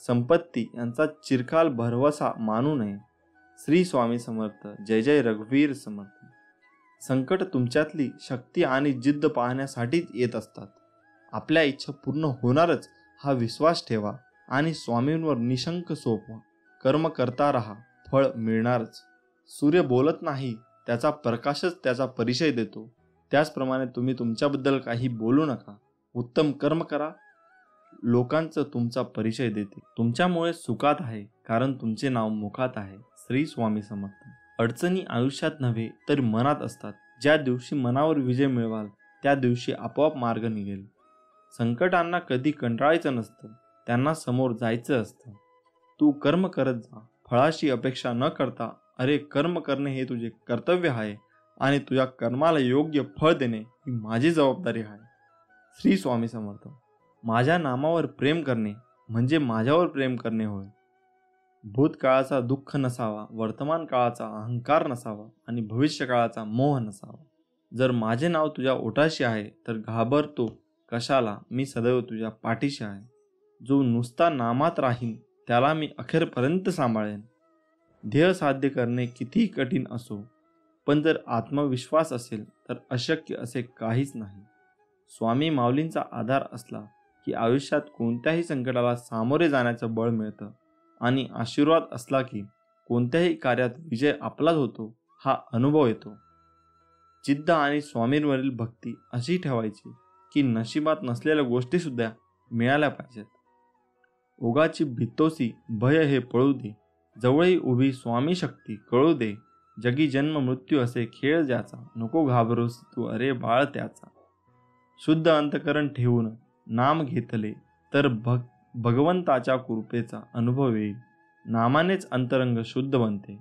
संपत्ती यांचा चिरकाल भरवसा मानू नये. श्री स्वामी समर्थ. जय जय रघुवीर समर्थ. संकट तुमच्यातली शक्ती आणि जिद्द पाहण्यासाठीच येत असतात. आपल्या इच्छा पूर्ण होणारच हा विश्वास ठेवा आणि स्वामींवर निशंक सोपवा. कर्म करता राहा, फळ मिळणारच. सूर्य बोलत नाही, त्याचा प्रकाशच त्याचा परिचय देतो. त्याचप्रमाणे तुम्ही तुमच्याबद्दल काही बोलू नका. उत्तम कर्म करा, लोकांचं तुमचा परिचय देते. तुमच्यामुळे सुखात आहे, कारण तुमचे नाव मुखात आहे. श्री स्वामी समर्थ. अडचणी आयुष्यात नव्हे तर मनात असतात. ज्या दिवशी मनावर विजय मिळवाल त्या दिवशी आपोआप मार्ग निघेल. संकटांना कधी कंटाळायचं नसतं, त्यांना समोर जायचं असतं. तू कर्म करत जा, फळाची अपेक्षा न करता. अरे, कर्म करणे हे तुझे कर्तव्य आहे आणि तुझ्या कर्माला योग्य फळ देणे ही माझी जबाबदारी आहे. श्री स्वामी समर्थ. माझ्या नामावर प्रेम करणे म्हणजे माझ्यावर प्रेम करणे होय. भूतकाळाचा दुःख नसावा, वर्तमान काळाचा अहंकार नसावा आणि भविष्यकाळाचा मोह नसावा. जर माझे नाव तुझ्या ओठाशी आहे तर घाबरतो कशाला, मी सदैव तुझ्या पाठीशी आहे. जो नुसता नामात राहीन त्याला मी अखेरपर्यंत सांभाळेन. ध्येय साध्य करणे कितीही कठीण असो, पण जर आत्मविश्वास असेल तर अशक्य असे काहीच नाही. स्वामी माऊलींचा आधार असला की आयुष्यात कोणत्याही संकटाला सामोरे जाण्याचं बळ मिळतं आणि आशीर्वाद असला की कोणत्याही कार्यात विजय आपलाच होतो हा अनुभव येतो. जिद्द आणि स्वामींवरील भक्ती अशी ठेवायची की नशिबात नसलेल्या गोष्टी सुद्धा मिळाल्या पाहिजेत. ओगाची भितोसी भय हे पळू दे, जवळही उभी स्वामी शक्ती कळू दे. जगी जन्म मृत्यू असे खेळ ज्याचा, नको घाबरूस तू अरे बाळ त्याचा. शुद्ध अंतकरण ठेवून नाम घेतले तर भगवंताच्या कृपेचा अनुभव येईल. नामानेच अंतरंग शुद्ध बनते.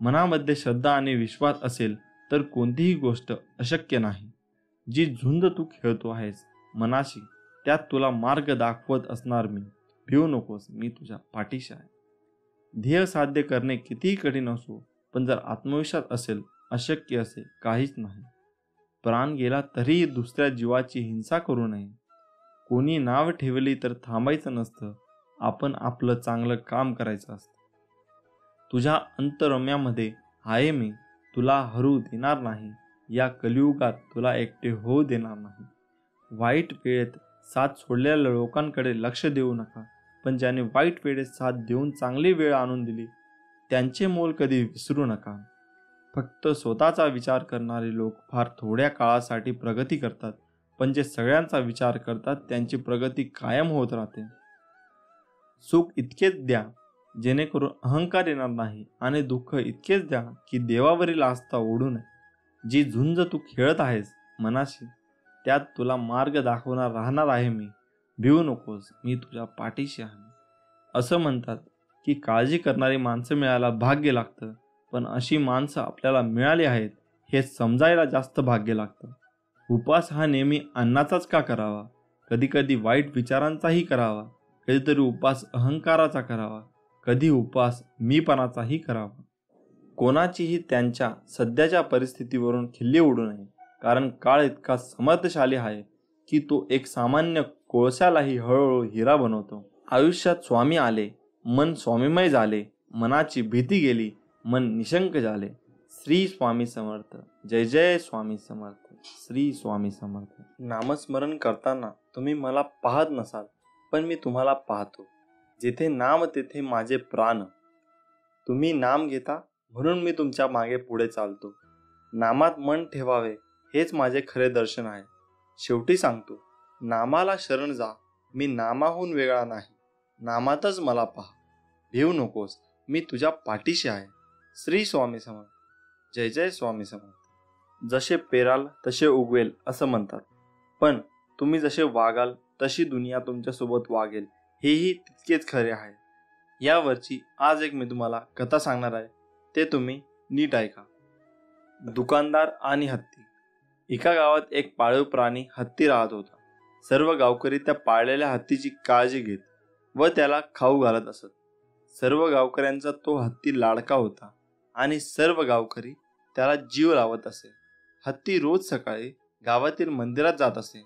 मनामध्ये श्रद्धा आणि विश्वास असेल तर कोणतीही गोष्ट अशक्य नाही. जी झुंज तू खेळतो आहेस मनाशी, त्यात तुला मार्ग दाखवत असणार मी. भिवू नकोस, मी तुझ्या पाठीशी आहे. ध्येय साध्य करणे कितीही कठीण असो, पण जर आत्मविश्वास असेल अशक्य असे काहीच नाही. प्राण गेला तरीही दुसऱ्या जीवाची हिंसा करू नये. कोणी नाव ठेवली तर थांबायचं नसतं, आपण आपलं चांगलं काम करायचं असतं. तुझ्या अंतरम्यामध्ये आहे मी, तुला हरू देणार नाही. या कलियुगात तुला एकटे होऊ देणार नाही. वाईट वेळेत साथ सोडलेल्या लोकांकडे लक्ष देऊ नका, पण ज्याने वाईट वेळेत साथ देऊन चांगली वेळ आणून दिली त्यांचे मोल कधी विसरू नका. फक्त स्वतःचा विचार करणारे लोक फार थोड्या काळासाठी प्रगती करतात, पण जे सगळ्यांचा विचार करतात त्यांची प्रगती कायम होत राहते. सुख इतकेच द्या जेणेकरून अहंकार येणार नाही आणि दुःख इतकेच द्या की देवावरील आस्था ओढू नये. जी झुंज तू खेळत आहेस मनाशी, त्यात तुला मार्ग दाखवणार राहणार आहे मी. भिवू नकोस, मी तुझ्या पाठीशी आहे. असं म्हणतात की काळजी करणारी माणसं मिळायला भाग्य लागतं, पण अशी माणसं आपल्याला मिळाली आहेत हे समजायला जास्त भाग्य लागतं. उपवास हा नेहमी अन्नाचाच का करावा? कधीकधी वाईट विचारांचाही करावा. कधीतरी उपवास अहंकाराचा करावा. कधी उपवास मीपणाचाही करावा. कोणाचीही त्यांच्या सध्याच्या परिस्थितीवरून खिल्ली उडू नये, कारण काळ इतका समर्थशाली आहे की तो एक सामान्य कोळशालाही हळूहळू हिरा बनवतो. आयुष्यात स्वामी आले, मन स्वामीमय झाले. मनाची भीती गेली, मन निशंक झाले. श्री स्वामी समर्थ. जय जय स्वामी समर्थ. श्री स्वामी समर्थ. नामस्मरण करताना तुम्ही मला पाहत नसाल, पण मी तुम्हाला पाहतो. जेथे नाम तेथे माझे प्राण. तुम्ही नाम घेता म्हणून मी तुमच्या मागे पुढे चालतो. नामात मन ठेवावे हेच माझे खरे दर्शन आहे. शेवटी सांगतो, नामाला शरण जा. मी नामाहून वेगळा नाही. नामातच मला पहा. भिवू नकोस, मी तुझ्या पाठीशी आहे. श्री स्वामी समर्थ. जय जय स्वामी समर्थ. जसे पेराल तसे उगवेल असं म्हणतात, पण तुम्ही जसे वागाल तशी दुनिया तुमच्यासोबत वागेल हेही तितकेच खरे आहे. यावरची आज एक मी तुम्हाला कथा सांगणार आहे, ते तुम्ही नीट ऐका. दुकानदार आणि हत्ती. एका गावात एक पाळीव प्राणी हत्ती राहत होता. सर्व गावकरी त्या पाळलेल्या हत्तीची काळजी घेत व त्याला खाऊ घालत असत. सर्व गावकऱ्यांचा तो हत्ती लाडका होता आणि सर्व गावकरी त्याला जीव लावत असे. हत्ती रोज सकाळी गावातील मंदिरात जात असे.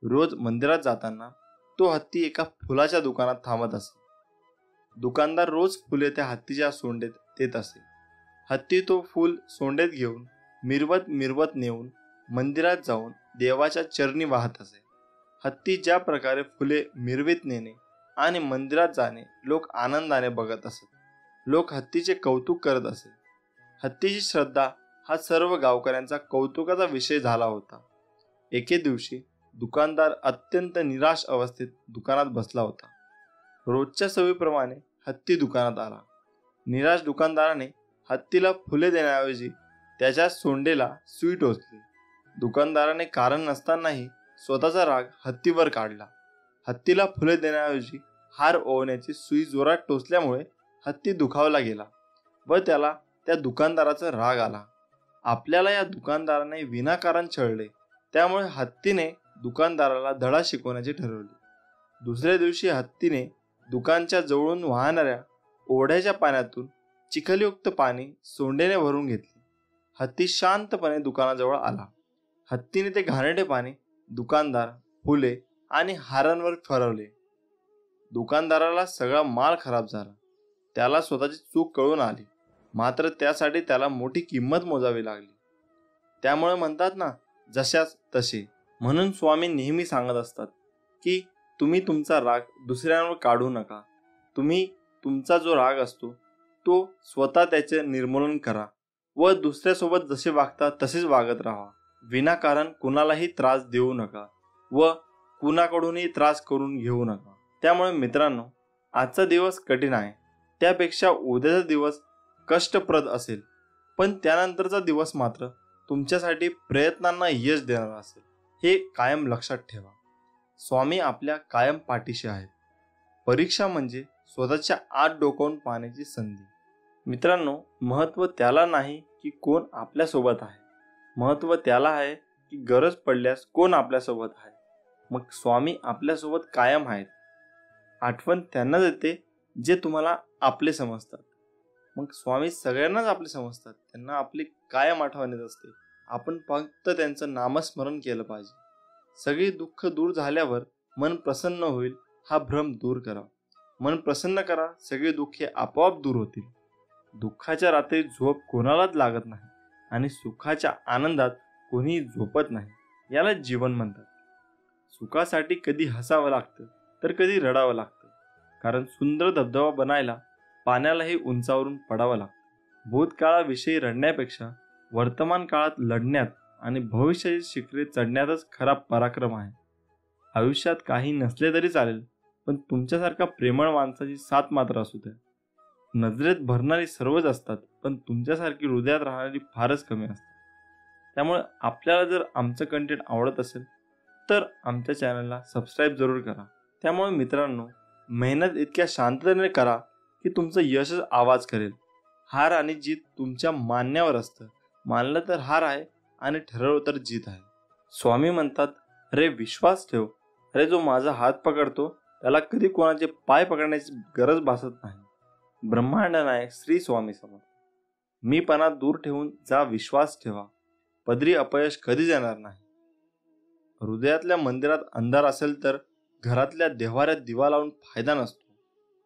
रोज मंदिरात जाताना तो हत्ती एका फुलाच्या दुकानात थांबत असे. दुकानदार रोज फुले त्या हत्तीच्या सोंडेत देत असे. हत्ती तो फूल सोंडेत घेऊन मिरवत मिरवत नेऊन मंदिरात जाऊन देवाच्या चरणी वाहत असे. हत्ती ज्या प्रकारे फुले मिरवीत नेणे आणि मंदिरात जाणे लोक आनंदाने बघत असत. लोक हत्तीचे कौतुक करत असे. हत्तीची श्रद्धा हा सर्व गावकऱ्यांचा कौतुकाचा विषय झाला होता. एके दिवशी दुकानदार अत्यंत निराश अवस्थेत दुकानात बसला होता. रोजच्या सवयीप्रमाणे हत्ती दुकानात आला. निराश दुकानदाराने हत्तीला फुले देण्याऐवजी त्याच्या सोंडेला सुई टोचली. दुकानदाराने कारण नसतानाही स्वतःचा राग हत्तीवर काढला. हत्तीला फुले देण्याऐवजी हार ओवण्याची सुई जोरात टोचल्यामुळे हत्ती दुखावला गेला व त्याला त्या दुकानदाराचा राग आला. आपल्याला या दुकानदाराने विनाकारण छळले, त्यामुळे हत्तीने दुकानदाराला धडा शिकवण्याचे ठरवले. दुसऱ्या दिवशी हत्तीने दुकानच्या जवळून वाहणाऱ्या ओढ्याच्या पाण्यातून चिखलयुक्त पाणी सोंडेने भरून घेतले. हत्ती शांतपणे दुकानाजवळ आला. हत्तीने ते घाणेरडे पाणी दुकानदार, फुले आणि हारांवर फिरवले. दुकानदाराला सगळा माल खराब झाला. त्याला स्वतःची चूक कळून आली, मात्र त्यासाठी त्याला मोठी किंमत मोजावी लागली. त्यामुळे म्हणतात ना, जशाच तसे. म्हणून स्वामी नेहमी सांगत असतात की तुम्ही तुमचा राग दुसऱ्यांवर काढू नका. तुम्ही तुमचा जो राग असतो तो स्वतः त्याचे निर्मूलन करा व दुसऱ्यासोबत जसे वागता तसेच वागत राहा. विनाकारण कुणालाही त्रास देऊ नका व कुणाकडूनही त्रास करून घेऊ नका. त्यामुळे मित्रांनो, आजचा दिवस कठीण आहे, त्यापेक्षा उद्याचा दिवस कष्टप्रद असेल, पण त्यानंतरचा दिवस मात्र तुमच्यासाठी प्रयत्नांना यश देणारा असेल, हे कायम लक्षात ठेवा. स्वामी आपल्या कायम पाठीशी आहेत. परीक्षा म्हणजे स्वतःच्या आत डोकावून पाहण्याची संधी. मित्रांनो, महत्त्व त्याला नाही की कोण आपल्यासोबत आहे, महत्त्व त्याला आहे की गरज पडल्यास कोण आपल्यासोबत आहे. मग स्वामी आपल्यासोबत कायम आहेत. आठवण त्यांनाच येते जे तुम्हाला आपले समजतात. मग स्वामी सगळ्यांनाच आपले समजतात, त्यांना आपली कायम आठवण येत असते. आपण फक्त त्यांचं नामस्मरण केलं पाहिजे. सगळी दुःख दूर झाल्यावर मन प्रसन्न होईल हा भ्रम दूर करा. मन प्रसन्न करा, सगळे दुःखे आपोआप दूर होतील. दुःखाच्या रात्री झोप कोणालाच लागत नाही आणि सुखाच्या आनंदात कोणीही झोपत नाही. याला जीवन म्हणतात. सुखासाठी कधी हसावं लागतं तर कधी रडावं लागतं, कारण सुंदर धबधबा बनायला पाण्यालाही उंचावरून पडावं लागतं. भूतकाळाविषयी रडण्यापेक्षा वर्तमान काळात लढण्यात आणि भविष्याची शिखरे चढण्यातच खरा पराक्रम आहे. आयुष्यात काही नसले तरी चालेल, पण तुमच्यासारखा प्रेमळ माणसाची साथ मात्र असू द्या. नजरेत भरणारी सर्वच असतात, पण तुमच्यासारखी हृदयात राहणारी फारच कमी असतात. त्यामुळे आपल्याला जर आमचं कंटेंट आवडत असेल तर आमच्या चॅनलला सबस्क्राईब जरूर करा. त्यामुळे मित्रांनो, मेहनत इतक्या शांततेने करा की तुमचं यशच आवाज करेल. हार आणि जीत तुमच्या मान्यावर असतं. मानलं तर हार आहे आणि ठरवलं तर जीत आहे. स्वामी म्हणतात, अरे विश्वास ठेव. अरे जो माझा हात पकडतो त्याला कधी कोणाचे पाय पकडण्याची गरज भासत नाही. ब्रह्मांड नायक श्री स्वामी समर्थ. मीपणा दूर ठेवून जा विश्वास ठेवा. पदरी अपयश कधीच येणार नाही. हृदयातल्या मंदिरात अंधार असेल तर घरातल्या देव्हाऱ्यात दिवा लावून फायदा नसतो.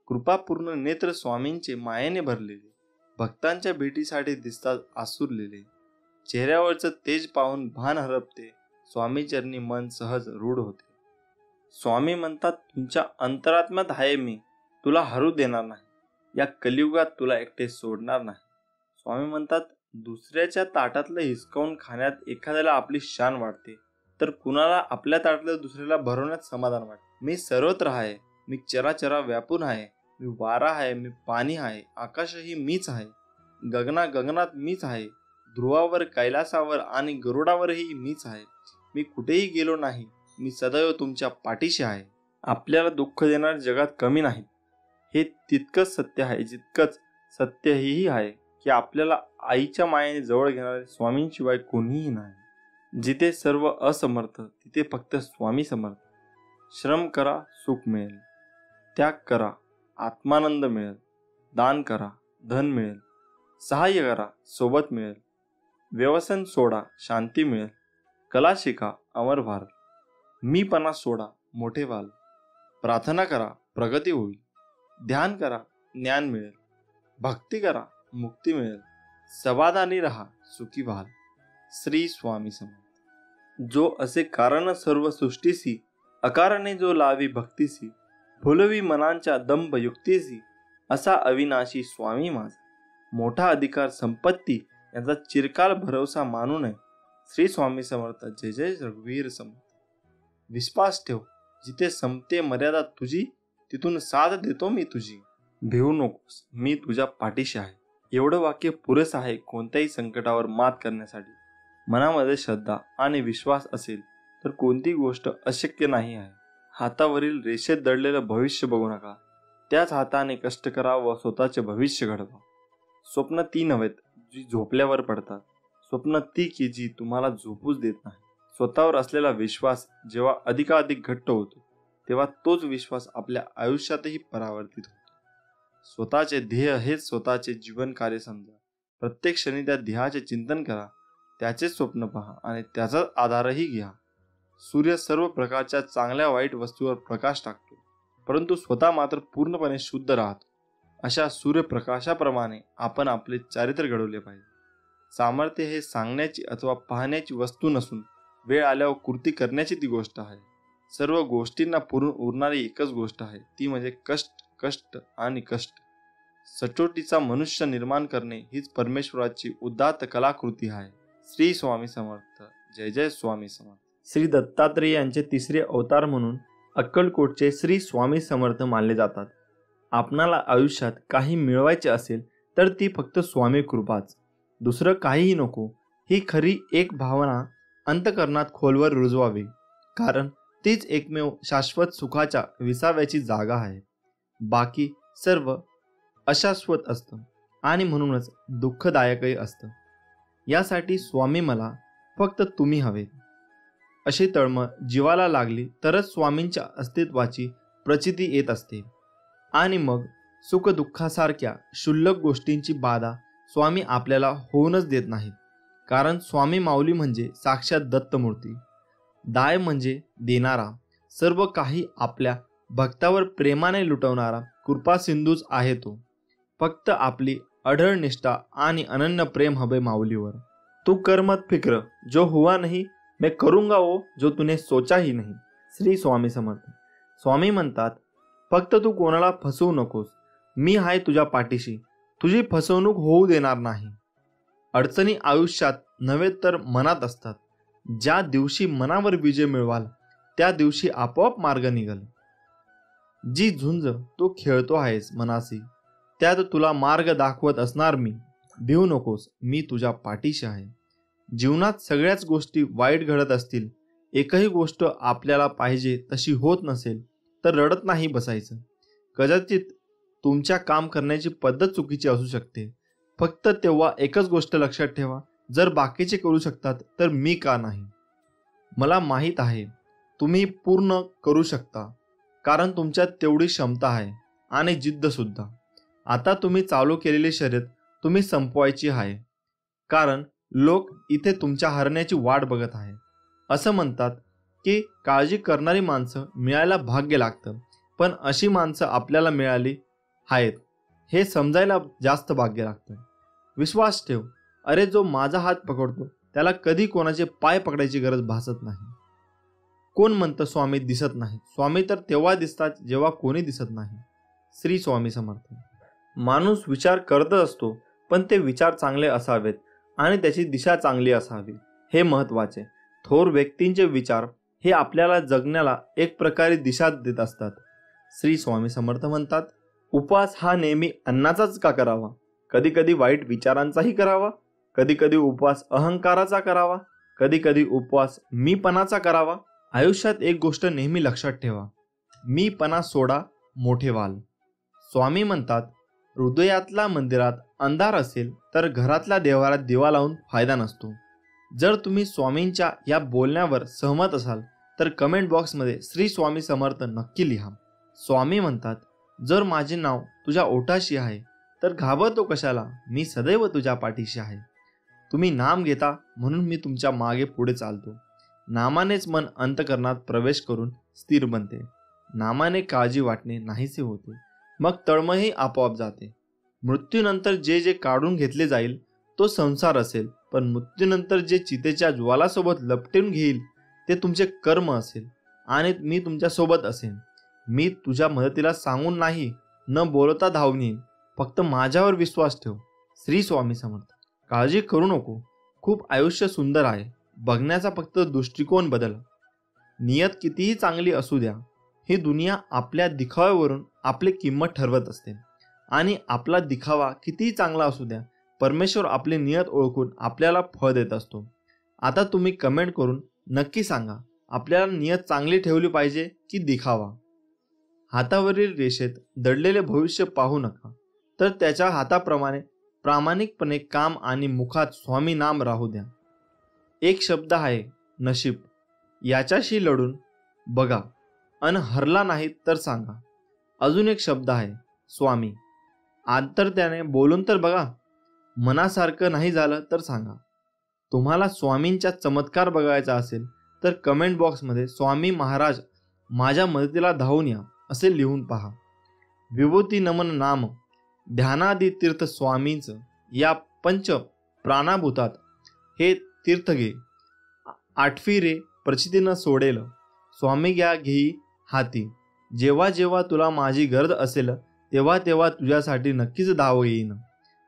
कृपापूर्ण नेत्र स्वामींचे मायेने भरलेले, भक्तांच्या भेटीसाठी दिसतात आसुरलेले. चेहऱ्यावरचं तेज पाहून भान हरपते. स्वामी चरणी मन सहज रूढ होते. स्वामी म्हणतात, तुमच्या अंतरात्म्यात आहे मी, तुला हरू देणार नाही. या कलियुगात तुला एकटे सोडणार नाही. स्वामी म्हणतात, दुसऱ्याच्या ताटातलं हिसकावून खाण्यात एखाद्याला आपली शान वाटते, तर कुणाला आपल्या ताटातलं दुसऱ्याला भरवण्यात समाधान वाटते. मी सर्वत्र आहे, मी चराचरा व्यापून आहे, मी वारा आहे, मी पाणी आहे, आकाशही मीच आहे, गगनात मीच आहे, ध्रुवावर, कैलासावर आणि गरुडावरही मीच आहे. मी कुठेही गेलो नाही, मी सदैव तुमच्या पाठीशी आहे. आपल्याला दुःख देणाऱ्या जगात कमी नाहीत, हे तितकंच सत्य आहे जितकंच सत्य हेही आहे की आपल्याला आईच्या मायेने जवळ घेणारे स्वामींशिवाय कोणीही नाही. जिथे सर्व असमर्थ तिथे फक्त स्वामी समर्थ. श्रम करा, सुख मिळेल. त्याग करा, आत्मानंद मिळेल. दान करा, धन मिळेल. सहाय्य करा, सोबत मिळेल. व्यसन सोडा, शांती मिळेल. कला शिका, अमर व्हाल. मीपणा सोडा, मोठे व्हाल. प्रार्थना करा, प्रगती होईल. ध्यान करा, ज्ञान मिळेल. भक्ती करा, मुक्ती मिळेल. समाधानी राहा, सुखी व्हाल. श्री स्वामी समर्थ. जो असे कारण सर्व सृष्टीसी, अकारणे जो लावी भक्तीसी, फुलवी मनांच्या दंभ युक्तीसी, असा अविनाशी स्वामी माझा. मोठा अधिकार संपत्ती यांचा चिरकाल भरवसा मानू नये. श्री स्वामी समर्थ. जय जय रघुवीर समर्थ. विश्वास ठेव, जिथे संपते मर्यादा तुझी, तिथून साथ देतो मी तुझी. भिवू नकोस, मी तुझ्या पाठीशी आहे. एवढं वाक्य पुरेसं आहे कोणत्याही संकटावर मात करण्यासाठी. मनामध्ये श्रद्धा आणि विश्वास असेल तर कोणती गोष्ट अशक्य नाही आहे. हातावरील रेषेत दडलेलं भविष्य बघू नका. त्याच हाताने कष्ट करा व स्वतःचे भविष्य घडवा. स्वप्न ती नव्हेत जी झोपल्यावर पडतात. स्वप्न ती की जी तुम्हाला झोपूच देत नाही. स्वतःवर असलेला विश्वास जेव्हा अधिकाधिक घट्ट होतो तेव्हा तोच विश्वास आपल्या आयुष्यातही परावर्तित होतो. स्वतःचे ध्येय हेच स्वतःचे जीवन कार्य समजा. प्रत्येक क्षणी त्या ध्येयाचे चिंतन करा, त्याचे स्वप्न पहा आणि त्याचा आधारही घ्या. सूर्य सर्व प्रकारच्या चांगल्या वाईट वस्तूवर प्रकाश टाकतो, परंतु स्वतः मात्र पूर्णपणे शुद्ध राहतो. अशा सूर्यप्रकाशाप्रमाणे आपण आपले चारित्र्य घडवले पाहिजे. सामर्थ्य हे सांगण्याची अथवा पाहण्याची वस्तू नसून वेळ आल्यावर कृती करण्याची ती गोष्ट आहे. सर्व गोष्टींना पुरून उरणारी एकच गोष्ट आहे, ती म्हणजे कष्ट, कष्ट आणि कष्ट. सचोटीचा मनुष्य निर्माण करणे हीच परमेश्वराची उदात्त कलाकृती आहे. श्री स्वामी समर्थ. जय जय स्वामी समर्थ. श्री दत्तात्रेय यांचे तिसरे अवतार म्हणून अक्कलकोटचे श्री स्वामी समर्थ मानले जातात. आपणाला आयुष्यात काही मिळवायचे असेल तर ती फक्त स्वामी कृपाच, दुसरं काहीही नको, ही खरी एक भावना अंतकरणात खोलवर रुजवावी. कारण तीच एकमेव शाश्वत सुखाच्या विसाव्याची जागा आहे. बाकी सर्व अशाश्वत असतं आणि म्हणूनच दुःखदायकही असतं. यासाठी स्वामी मला फक्त तुम्ही हवे अशी तळमळ जीवाला लागली तरच स्वामींच्या अस्तित्वाची प्रचिती येत असते. आणि मग सुखदुःखासारख्या क्षुल्लक गोष्टींची बाधा स्वामी आपल्याला होऊनच देत नाहीत. कारण स्वामी माऊली म्हणजे साक्षात दत्तमूर्ती. दाय म्हणजे देणारा, सर्व काही आपल्या भक्तावर प्रेमाने लुटवणारा कृपा सिंधूच आहे तो. फक्त आपली अढळ निष्ठा आणि अनन्य प्रेम हवे माऊलीवर. तू कर मत फिक्र, जो हुआ नहीं मैं करूंगा वो जो तूने सोचा ही नहीं. श्री स्वामी समर्थ. स्वामी म्हणतात, फक्त तू कोणाला फसवू नकोस, मी आहे तुझ्या पाठीशी, तुझी फसवणूक होऊ देणार नाही. अडचणी आयुष्यात नव्हे तर मनात असतात. ज्या दिवशी मनावर विजय मिळवाल त्या दिवशी आपोआप मार्ग निघल. जी झुंज तू खेळतो आहेस मनाशी, त्यात तुला मार्ग दाखवत असणार मी. भिवू नकोस, मी तुझ्या पाठीशी आहे. जीवनात सगळ्याच गोष्टी वाईट घडत असतील, एकही गोष्ट आपल्याला पाहिजे तशी होत नसेल तर रडत नाही बसायचं. कदाचित तुमच्या काम करण्याची पद्धत चुकीची असू शकते. फक्त तेव्हा एकच गोष्ट लक्षात ठेवा, जर बाकीचे करू शकतात तर मी का नाही. मला माहीत आहे तुम्ही पूर्ण करू शकता, कारण तुमच्यात तेवढी क्षमता आहे आणि जिद्द सुद्धा. आता तुम्ही चालू केलेली शर्यत तुम्ही संपवायची आहे, कारण लोक इथे तुमच्या हरण्याची वाट बघत आहे. असं म्हणतात की काळजी करणारी माणसं मिळायला भाग्य लागतं, पण अशी माणसं आपल्याला मिळाली आहेत हे समजायला जास्त भाग्य लागतं. विश्वास ठेव, अरे जो माझा हात पकडतो त्याला कधी कोणाचे पाय पकडायची गरज भासत नाही. कोण म्हणतं स्वामी दिसत नाही? स्वामी तर तेव्हा दिसतात जेव्हा कोणी दिसत नाही. श्री स्वामी समर्थ. माणूस विचार करतच असतो, पण ते विचार चांगले असावेत आणि त्याची दिशा चांगली असावी, हे महत्त्वाचे. थोर व्यक्तींचे विचार हे आपल्याला जगण्याला एक प्रकारे दिशा देत असतात. श्री स्वामी समर्थ म्हणतात, उपवास हा नेहमी अन्नाचाच का करावा? कधी कधी वाईट विचारांचाही करावा, कधी कधी उपवास अहंकाराचा करावा, कधी कधी उपवास मीपणाचा करावा. आयुष्यात एक गोष्ट नेहमी लक्षात ठेवा, मीपणा सोडा, मोठे व्हाल. स्वामी म्हणतात, हृदयातल्या मंदिरात अंधार असेल तर घरातल्या देवारात दिवा लावून फायदा नसतो. जर तुम्ही स्वामींच्या या बोलण्यावर सहमत असाल तर कमेंट बॉक्समध्ये श्री स्वामी समर्थ नक्की लिहा. स्वामी म्हणतात, जर माझे नाव तुझ्या ओठाशी आहे तर घाबरतो कशाला, मी सदैव तुझ्या पाठीशी आहे. तुम्ही नाम घेता म्हणून मी तुमच्या मागे पुढे चालतो. नामानेच मन अंतकरणात प्रवेश करून स्थिर बनते. नामाने काळजी वाटणे नाहीसे होते. मग तळमळही आपोआप जाते. मृत्यूनंतर जे जे काढून घेतले जाईल तो संसार असेल, पण मृत्यूनंतर जे चितेच्या ज्वालासोबत लपटून घेईल ते तुमचे कर्म असेल आणि मी तुमच्या सोबत असेन. मी तुझ्या मदतीला सांगून नाही, न बोलता धावून येईन. फक्त माझ्यावर विश्वास ठेव. श्री स्वामी समर्थ. काळजी करू नको. खूप आयुष्य सुंदर आहे. बघण्याचा फक्त दृष्टिकोन बदल. नियत कितीही चांगली असू द्या, ही दुनिया आपल्या दिखाव्यावरून आपली किंमत ठरवत असते. आणि आपला दिखावा कितीही चांगला असू द्या, परमेश्वर आपली नियत ओळखून आपल्याला फळ देत असतो. आता तुम्ही कमेंट करून नक्की सांगा, आपल्याला नियत चांगली ठेवली पाहिजे की दिखावा? हातावरील रेषेत दडलेले भविष्य पाहू नका, तर त्याच्या हाताप्रमाणे प्रामाणिकपणे काम आणि मुखात स्वामी नाम राहू द्या. एक शब्द आहे नशीब, याच्याशी लढून बघा अन हरला नाही तर सांगा. अजून एक शब्द आहे स्वामी, आंतरत्याने बोलून तर बघा. मनासारखं नाही झालं तर सांगा. तुम्हाला स्वामींचा चमत्कार बघायचा असेल तर कमेंट बॉक्समध्ये स्वामी महाराज माझ्या मदतीला धावून या असे लिहून पहा. विभूती नमन नाम ध्यानादी तीर्थ स्वामींचं या पंच प्राणाभूतात हे तीर्थ घे. आठवी रे प्रचितीनं सोडेल स्वामी घ्या घेई हाती. जेव्हा जेव्हा तुला माझी गरज असेल तेव्हा तेव्हा तुझ्यासाठी नक्कीच धाव येईन.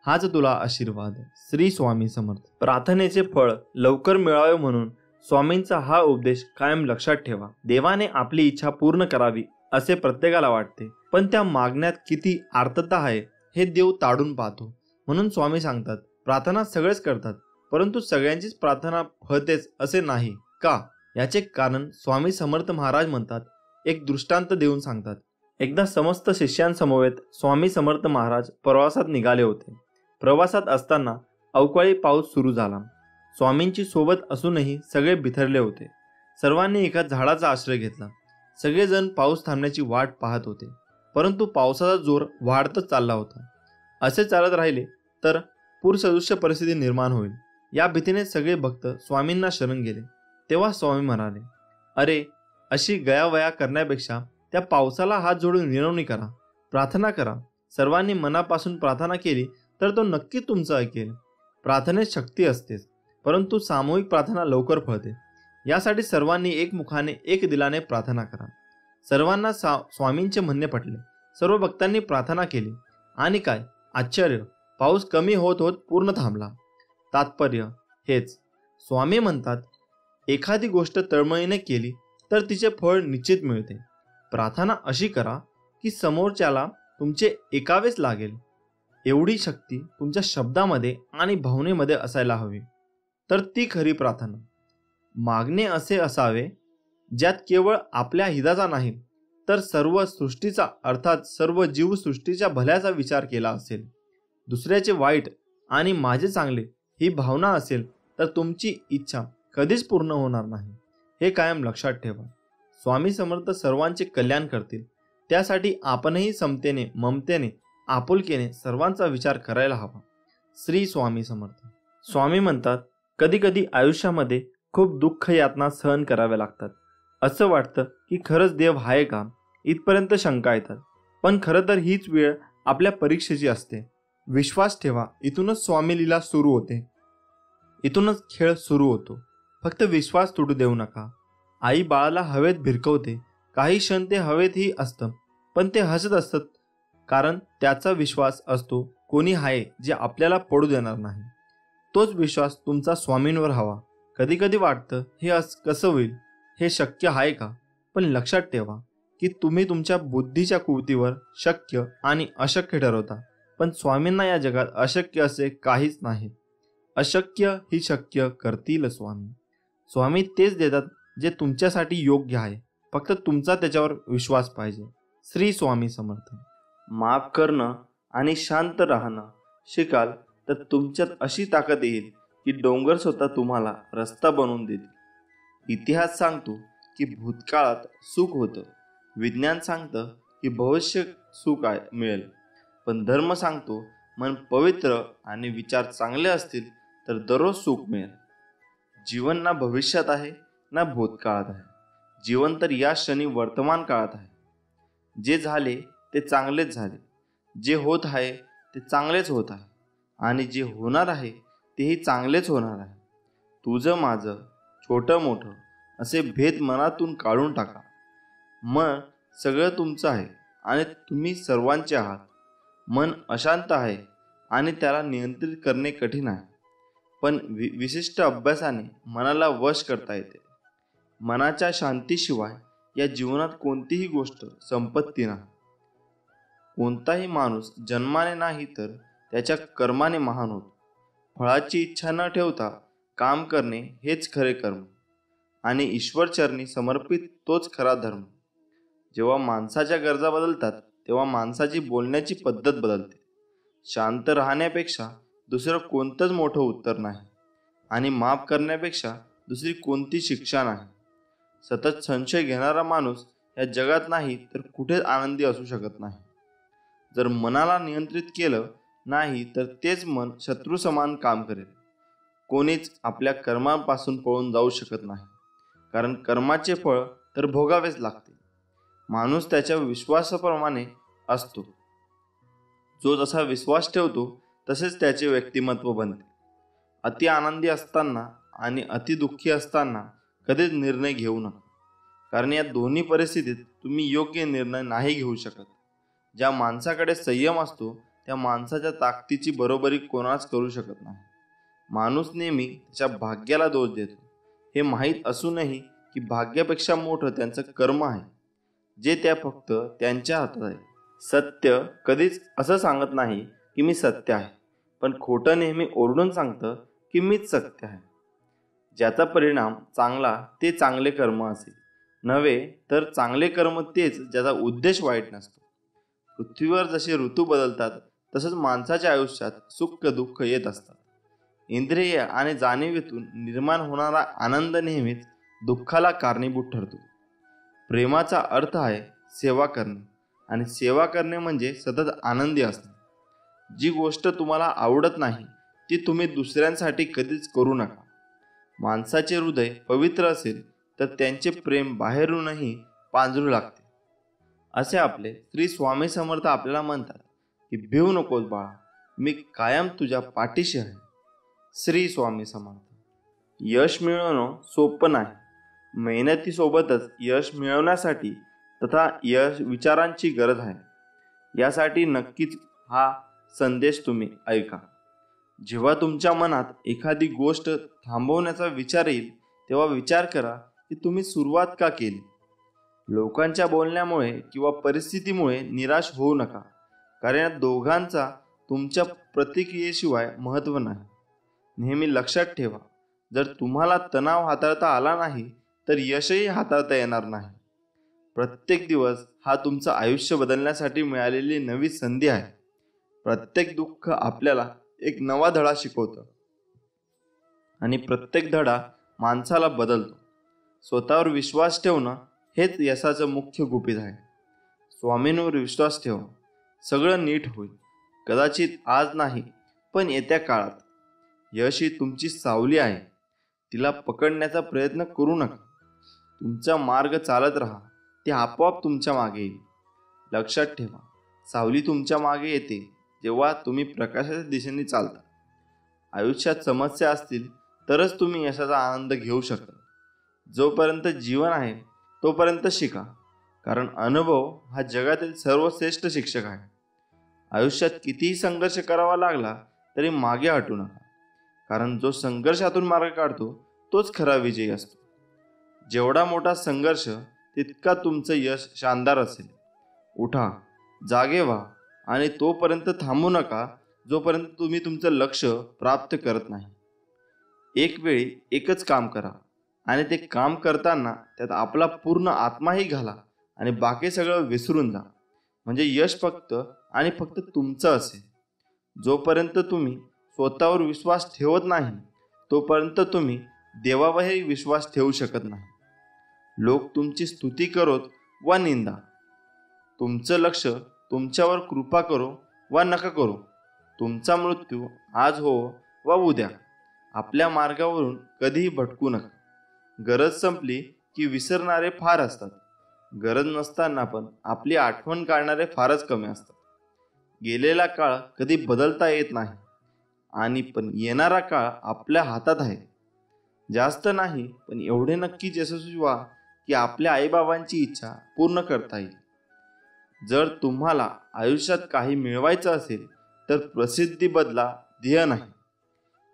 हाच तुला आशीर्वाद. श्री स्वामी समर्थ. प्रार्थनेचे फळ लवकर मिळावे म्हणून स्वामींचा हा उपदेश कायम लक्षात ठेवा. देवाने आपली इच्छा पूर्ण करावी असे प्रत्येकाला वाटते, पण त्या मागण्यात किती आर्तता आहे हे देव ताडून पाहतो. म्हणून स्वामी सांगतात, प्रार्थना सगळेच करतात, परंतु सगळ्यांचीच प्रार्थना फळतेच असे नाही का? याचे कारण स्वामी समर्थ महाराज म्हणतात, एक दृष्टांत देऊन सांगतात. एकदा समस्त शिष्यांसमवेत स्वामी समर्थ महाराज प्रवासात निघाले होते. प्रवासात असताना अवकाळी पाऊस सुरू झाला. स्वामींची सोबत असूनही सगळे बिथरले होते. सर्वांनी एका झाडाचा आश्रय घेतला. सगळेजण पाऊस थांबण्याची वाट पाहत होते, परंतु पावसाचा जोर वाढतच चालला होता. असे चालत राहिले तर पूरसदृश्य परिस्थिती निर्माण होईल या भीतीने सगळे भक्त स्वामींना शरण गेले. तेव्हा स्वामी म्हणाले, अरे, अशी गयावया करण्यापेक्षा त्या पावसाला हात जोडून विनवणी करा, प्रार्थना करा. सर्वांनी मनापासून प्रार्थना केली तर तो नक्की तुमचं ऐकेल. प्रार्थनेत शक्ती असतेच, परंतु सामूहिक प्रार्थना लवकर फळते. यासाठी सर्वांनी एकमुखाने एक दिलाने प्रार्थना करा. सर्वांना स्वामींचे म्हणणे पटले. सर्व भक्तांनी प्रार्थना केली आणि काय आश्चर्य, पाऊस कमी होत होत पूर्ण थांबला. तात्पर्य हेच, स्वामी म्हणतात, एखादी गोष्ट तळमळीने केली तर तिचे फळ निश्चित मिळते. प्रार्थना अशी करा की समोरच्याला तुमचे ऐकावेच लागेल. एवढी शक्ती तुमच्या शब्दामध्ये आणि भावनेमध्ये असायला हवी, तर ती खरी प्रार्थना. मागणे असे असावे ज्यात केवळ आपल्या हिताचा नाही तर सर्व सृष्टीचा, अर्थात सर्व जीवसृष्टीच्या भल्याचा विचार केला असेल. दुसऱ्याचे वाईट आणि माझे चांगले ही भावना असेल तर तुमची इच्छा कधीच पूर्ण होणार नाही. हे कायम लक्षात ठेवा. स्वामी समर्थ सर्वांचे कल्याण करतील, त्यासाठी आपणही समतेने, ममतेने, आपुलकेने सर्वांचा विचार करायला हवा. श्री स्वामी समर्थ. स्वामी म्हणतात, कधी कधी आयुष्यामध्ये खूप दुःख यातना सहन कराव्या लागतात. असं वाटतं की खरंच देव आहे का, इथपर्यंत शंका येतात. पण खरं तर हीच वेळ आपल्या परीक्षेची असते. विश्वास ठेवा, इथूनच स्वामी लीला सुरू होते, इथूनच खेळ सुरू होतो. फक्त विश्वास तुटू देऊ नका. आई बाळाला हवेत भिरकवते, काही क्षण ते हवेतही असतं, पण ते हसत असतात, कारण त्याचा विश्वास असतो कोणी आहे जे आपल्याला पडू देणार नाही. तोच विश्वास तुमचा स्वामींवर हवा. कधी कधी वाटतं हे कसं होईल, हे शक्य आहे का? पण लक्षात ठेवा की तुम्ही तुमच्या बुद्धीच्या कुवतीवर शक्य आणि अशक्य ठरवता, पण स्वामींना या जगात अशक्य असे काहीच नाही. अशक्य ही शक्य करतील स्वामी. स्वामी तेच देतात जे तुमच्यासाठी योग्य आहे, फक्त तुमचा त्याच्यावर विश्वास पाहिजे. श्री स्वामी समर्थ. माफ करणं आणि शांत राहणं शिकाल तर तुमच्यात अशी ताकद येईल की डोंगर स्वतः तुम्हाला रस्ता बनवून देतील. इतिहास सांगतो की भूतकाळात सुख होतं, विज्ञान सांगतं की भविष्य सुख मिळेल, पण धर्म सांगतो मन पवित्र आणि विचार चांगले असतील तर दररोज सुख मिळेल. जीवन ना भविष्यात आहे ना भूतकाळात आहे. जीवन तर या क्षणी वर्तमान काळात आहे. जे झाले ते चांगलेच झाले, जे होत आहे ते चांगलेच होत आहे, आणि जे होणार आहे तेही चांगलेच होणार आहे. तुझं माझं, छोटं मोठं असे भेद मनातून काढून टाका. मन सगळं तुमचं आहे आणि तुम्ही सर्वांचे आहात. मन अशांत आहे आणि त्याला नियंत्रित करणे कठीण आहे, पण विशिष्ट अभ्यासाने मनाला वश करता येते. मनाच्या शांतीशिवाय या जीवनात कोणतीही गोष्ट संपत्ती नाही. कोणताही माणूस जन्माने नाही तर त्याच्या कर्माने महान होतो. फळाची इच्छा न ठेवता काम करणे हेच खरे कर्म, आणि ईश्वरचरणी समर्पित तोच खरा धर्म. जेव्हा माणसाच्या गरजा बदलतात तेव्हा माणसाची बोलण्याची पद्धत बदलते. शांत राहण्यापेक्षा दुसरं कोणतंच मोठं उत्तर नाही, आणि माफ करण्यापेक्षा दुसरी कोणती शिक्षा नाही. सतत संशय घेणारा माणूस या जगात नाही तर कुठेच आनंदी असू शकत नाही. जर मनाला नियंत्रित केलं नाही तर तेच मन शत्रू समान काम करेल. कोणीच आपल्या कर्मापासून पळून जाऊ शकत नाही, कारण कर्माचे फळ तर भोगावेच लागते. माणूस त्याच्या विश्वासाप्रमाणे असतो. जो जसा विश्वास ठेवतो तसेच त्याचे व्यक्तिमत्व बनते. अति आनंदी असताना आणि अति दुःखी असताना कधीच निर्णय घेऊ नका, कारण या दोन्ही परिस्थितीत तुम्ही योग्य निर्णय नाही घेऊ शकत. ज्या माणसाकडे संयम असतो त्या माणसाच्या ताकदीची बरोबरी कोणाच करू शकत नाही. माणूस नेहमी त्याच्या भाग्याला दोष देतो, हे माहीत असूनही की भाग्यापेक्षा मोठं त्यांचं कर्म आहे, जे त्या फक्त त्यांच्या हातात आहे. सत्य कधीच असं सांगत नाही की मी सत्य आहे, पण खोटं नेहमी ओरडून सांगतं की मीच सत्य आहे. ज्याचा परिणाम चांगला ते चांगले कर्म असेल, नव्हे तर चांगले कर्म तेच ज्याचा उद्देश वाईट नसतो. पृथ्वीवर जसे ऋतू बदलतात तसंच माणसाच्या आयुष्यात सुख दुःख येत असतात. इंद्रिय आणि जाणीवेतून निर्माण होणारा आनंद नेहमीच दुःखाला कारणीभूत ठरतो. प्रेमाचा अर्थ आहे सेवा करणे, आणि सेवा करणे म्हणजे सतत आनंदी असणे. जी गोष्ट तुम्हाला आवडत नाही ती तुम्ही दुसऱ्यांसाठी कधीच करू नका. माणसाचे हृदय पवित्र असेल तर त्यांचे प्रेम बाहेरूनही पांजरू लागते. असे आपले श्री स्वामी समर्थ आपल्याला म्हणतात की भिवू नकोस बाळा, मी कायम तुझ्या पाठीशी आहे. श्री स्वामी समर्थ. यश मिळवणं सोपं नाही. मेहनतीसोबतच यश मिळवण्यासाठी तथा यश विचारांची गरज आहे. यासाठी नक्कीच हा संदेश तुम्ही ऐका. जेव्हा तुमच्या मनात एखादी गोष्ट थांबवण्याचा विचार येईल तेव्हा विचार करा की तुम्ही सुरुवात का केली. लोकांच्या बोलण्यामुळे किंवा परिस्थितीमुळे निराश होऊ नका, कारण या दोघांचा तुमच्या प्रतिक्रियेशिवाय महत्त्व नाही. नेहमी लक्षात ठेवा, जर तुम्हाला तणाव हाताळता आला नाही तर यशही हाताळता येणार नाही. प्रत्येक दिवस हा तुमचं आयुष्य बदलण्यासाठी मिळालेली नवी संधी आहे. प्रत्येक दुःख आपल्याला एक नवा धडा शिकवतं, आणि प्रत्येक धडा माणसाला बदलतो. स्वतःवर विश्वास ठेवणं हेच यशाचं मुख्य गुपित आहे. स्वामींवर विश्वास ठेवा, सगळं नीट होईल. कदाचित आज नाही, पण येत्या काळात. यश ही तुमची सावली आहे, तिला पकडण्याचा प्रयत्न करू नका. तुमचा मार्ग चालत राहा, ते आपोआप तुमच्या मागे येईल. लक्षात ठेवा, सावली तुमच्या मागे येते जेव्हा तुम्ही प्रकाशाच्या दिशेने चालता. आयुष्यात समस्या असतील तरच तुम्ही यशाचा आनंद घेऊ शकाल. जोपर्यंत जीवन आहे तोपर्यंत शिका, कारण अनुभव हा जगातील सर्वश्रेष्ठ शिक्षक आहे. आयुष्यात कितीही संघर्ष करावा लागला तरी मागे हटू नका, कारण जो संघर्षातून मार्ग काढतो तोच खरा विजयी असतो. जेवढा मोठा संघर्ष तितका तुमचं यश शानदार असेल. उठा, जागे व्हा, आणि तोपर्यंत थांबू नका जोपर्यंत तुम्ही तुमचं लक्ष प्राप्त करत नाही. एक वेळी एकच काम करा, आणि ते काम करताना त्यात आपला पूर्ण आत्माही घाला, आणि बाकी सगळं विसरून जा. म्हणजे यश फक्त आणि फक्त तुमचं असेल. जोपर्यंत तुम्ही स्वतःवर विश्वास ठेवत नाही तोपर्यंत तुम्ही देवावरही विश्वास ठेवू शकत नाही. लोक तुमची स्तुती करोत वा निंदा, तुमचं लक्ष तुमच्यावर कृपा करो वा नका करो, तुमचा मृत्यू आज हो वा उद्या, आपल्या मार्गावरून कधीही भटकू नका. गरज संपली की विसरणारे फार असतात, गरज नसताना पण आपली आठवण काढणारे फारच कमी असतात. गेलेला काळ कधी बदलता येत नाही आणि पण येणारा काळ आपल्या हातात आहे. जास्त नाही पण एवढे नक्कीच यशस्वी व्हा की आपल्या आईबाबांची इच्छा पूर्ण करता येईल. जर तुम्हाला आयुष्यात काही मिळवायचं असेल तर प्रसिद्धी बदला, ध्येय नाही.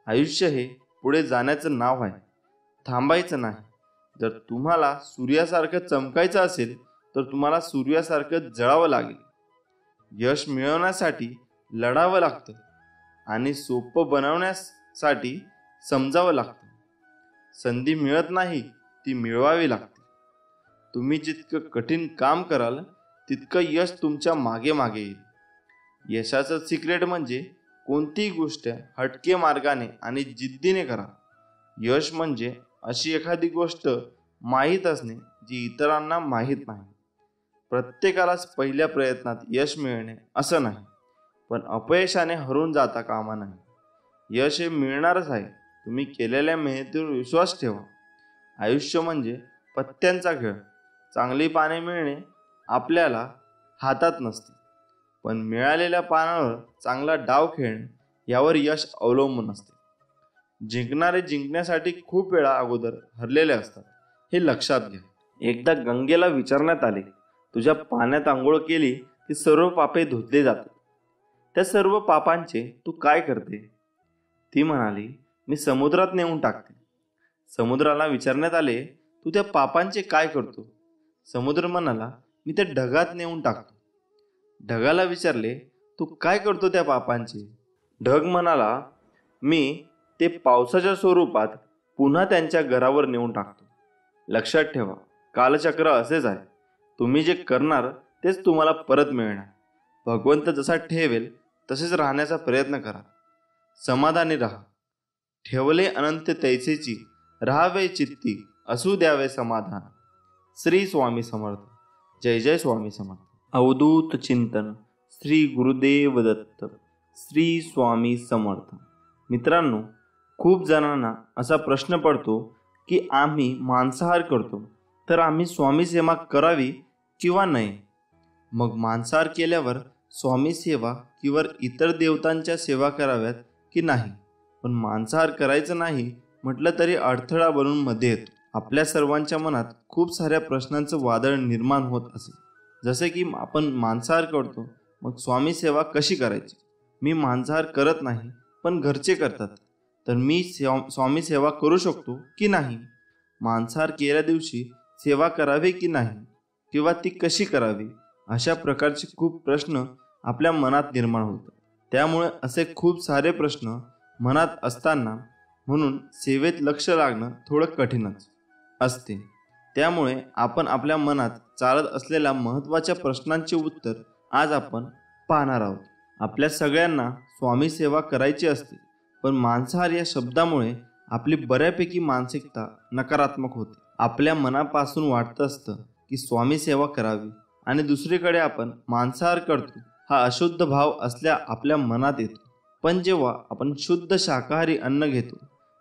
आयुष्य हे पुढे जाण्याचं नाव आहे, थांबायचं नाही. जर तुम्हाला सूर्यासारखं चमकायचं असेल तर तुम्हाला सूर्यासारखं जळावं लागेल. यश मिळवण्यासाठी लढावं लागतं आणि सोपं बनवण्यासाठी समजावं लागतं. संधी मिळत नाही, ती मिळवावी लागते. तुम्ही जितकं कठीण काम कराल तितकं यश तुमच्या मागे मागे येईल. यशाचं सिक्रेट म्हणजे कोणतीही गोष्ट हटके मार्गाने आणि जिद्दीने करा. यश म्हणजे अशी एखादी गोष्ट माहीत असणे जी इतरांना माहीत नाही. प्रत्येकालाच पहिल्या प्रयत्नात यश मिळणे असं नाही, पण अपयशाने हरून जाता कामा नाही. यश हे मिळणारच आहे. तुम्ही केलेल्या मेहनतीवर विश्वास ठेवा. आयुष्य म्हणजे पत्त्यांचा खेळ. चांगली पाने मिळणे आपल्याला हातात नसते, पण मिळालेल्या पानावर चांगला डाव खेळणे यावर यश अवलंबून असते. जिंकणारे जिंकण्यासाठी खूप वेळा अगोदर हरलेले असतात, हे लक्षात घ्या. एकदा गंगेला विचारण्यात आले, तुझ्या पाण्यात आंघोळ केली की सर्व पापे धुतले जातात, त्या सर्व पापांचे तू काय करते? ती म्हणाली, मी समुद्रात नेऊन टाकते. समुद्राला विचारण्यात आले, तू त्या पापांचे काय करतो? समुद्र म्हणाला, मी त्या ढगात नेऊन टाकतो. ढगाला विचारले, तू काय करतो त्या पापांचे? ढग म्हणाला, मी ते पावसाच्या स्वरूपात पुन्हा त्यांच्या घरावर नेऊन टाकतो. लक्षात ठेवा, कालचक्र असेच आहे. तुम्ही जे करणार तेच तुम्हाला परत मिळणार. भगवंत जसा ठेवेल तसेच राहण्याचा प्रयत्न करा. समाधानी राहा. ठेवले अनंत तैसेची, राहावे चित्ती, असू द्यावे समाधान. श्री स्वामी समर्थ. जय जय स्वामी समर्थ. अवधूत चिंतन श्री गुरुदेव दत्त. श्री स्वामी समर्थ. मित्रांनो, खूप जणांना असा प्रश्न पडतो की आम्ही मांसाहार करतो तर आम्ही स्वामी सेवा करावी किंवा नाही. मग मांसाहार केल्यावर स्वामी सेवा किंवा इतर देवतांच्या सेवा कराव्यात की नाही? पण मांसाहार करायचं नाही म्हटलं तरी अडथळा बनून मध्ये येतो. आपल्या सर्वांच्या मनात खूप साऱ्या प्रश्नांचं वादळ निर्माण होत असे. जसे की आपण मांसाहार करतो, मग स्वामी सेवा कशी करायची? मी मांसाहार करत नाही पण घरचे करतात, तर मी स्वामी सेवा करू शकतो की नाही? मांसाहार केल्या दिवशी सेवा करावी की नाही, किंवा ती कशी करावी? अशा प्रकारचे खूप प्रश्न आपल्या मनात निर्माण होतात. त्यामुळे असे खूप सारे प्रश्न मनात असताना म्हणून सेवेत लक्ष लागणं थोडं कठीणच असते. त्यामुळे आपण आपल्या मनात चालत असलेल्या महत्त्वाच्या प्रश्नांचे उत्तर आज आपण पाहणार आहोत. आपल्या सगळ्यांना स्वामी सेवा करायची असते, पण मांसाहार या शब्दामुळे आपली बऱ्यापैकी मानसिकता नकारात्मक होते. आपल्या मनापासून वाटतं असतं की स्वामी सेवा करावी आणि दुसरीकडे आपण मांसाहार करतो हा अशुद्ध भाव असल्या आपल्या मनात येतो. पण जेव्हा आपण शुद्ध शाकाहारी अन्न घेतो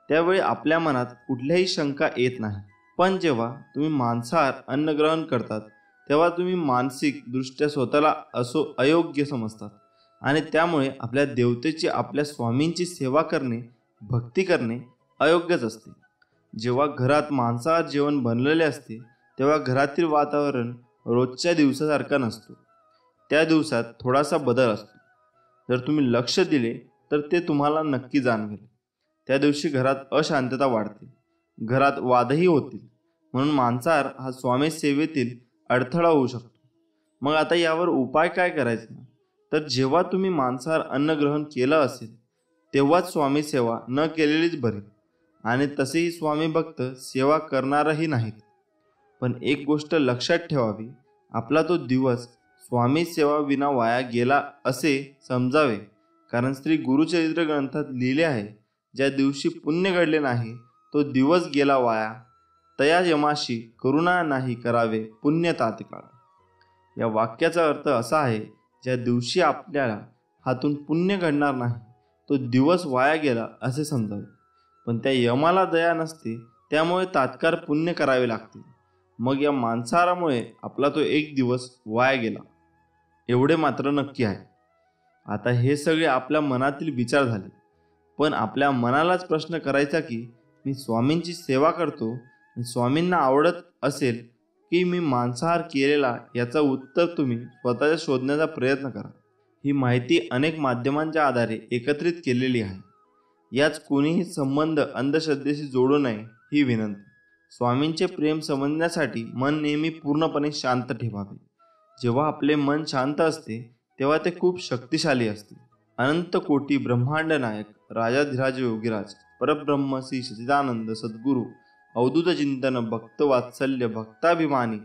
त्यावेळी आपल्या मनात कुठल्याही शंका येत नाही. पण जेव्हा तुम्ही मांसाहार अन्न ग्रहण करतात तेव्हा तुम्ही मानसिक दृष्ट्या स्वतःला अयोग्य समजतात आणि त्यामुळे आपल्या देवतेची, आपल्या स्वामींची सेवा करणे, भक्ती करणे अयोग्यच असते. जेव्हा घरात मांसाहार जेवण बनलेले असते तेव्हा घरातील वातावरण रोजच्या दिवसासारखा नसतो. त्या दिवसात थोडासा बदल असतो. जर तुम्ही लक्ष दिले तर ते तुम्हाला नक्की जाणवेल. त्या दिवशी घरात अशांतता वाढते, घरात वादही होतील. म्हणून मांसाहार हा स्वामी सेवेतील अडथळा होऊ शकतो. मग आता यावर उपाय काय करायचा? तर जेव्हा तुम्ही मांसाहार अन्न ग्रहण केलं असेल तेव्हाच स्वामी सेवा न केलेलीच बरी. आणि तसेही स्वामी भक्त सेवा करणारही नाहीत. पण एक गोष्ट लक्षात ठेवावी, आपला तो दिवस स्वामी सेवा विना वाया गेला असे समजावे. कारण श्री गुरुचरित्र ग्रंथात लिहिले आहे, ज्या दिवशी पुण्य घडले नाही तो दिवस गेला वाया. तया यमाशी करुणा नाही करावे पुण्य तात्काळ. या वाक्याचा अर्थ असा आहे, ज्या दिवशी आपल्याला हातून पुण्य घडणार नाही तो दिवस वाया गेला असे समजावे. पण त्या यमाला दया नसते, त्यामुळे तात्काळ पुण्य करावे लागते. मग या मांसाहारामुळे आपला तो एक दिवस वाया गेला एवढे मात्र नक्की आहे. आता हे सगळे आपल्या मनातील विचार झाले, पण आपल्या मनालाच प्रश्न करायचा की मी स्वामींची सेवा करतो आणि स्वामींना आवडत असेल की मी मांसाहार केलेला, याचं उत्तर तुम्ही स्वतःच्या शोधण्याचा प्रयत्न करा. ही माहिती अनेक माध्यमांच्या आधारे एकत्रित केलेली आहे. याच कोणीही संबंध अंधश्रद्धेशी जोडू नये ही विनंती. स्वामींचे प्रेम समजण्यासाठी मन नेहमी पूर्णपणे शांत ठेवावे. जेव्हा आपले मन शांत असते तेव्हा ते खूप शक्तिशाली असते. अनंत कोटी ब्रह्मांड नायक राजाधिराज योगीराज परब्रह्म श्री सच्चिदानंद सद्गुरु अवधूत चिंतन भक्त वात्सल्य भक्ताभिमानी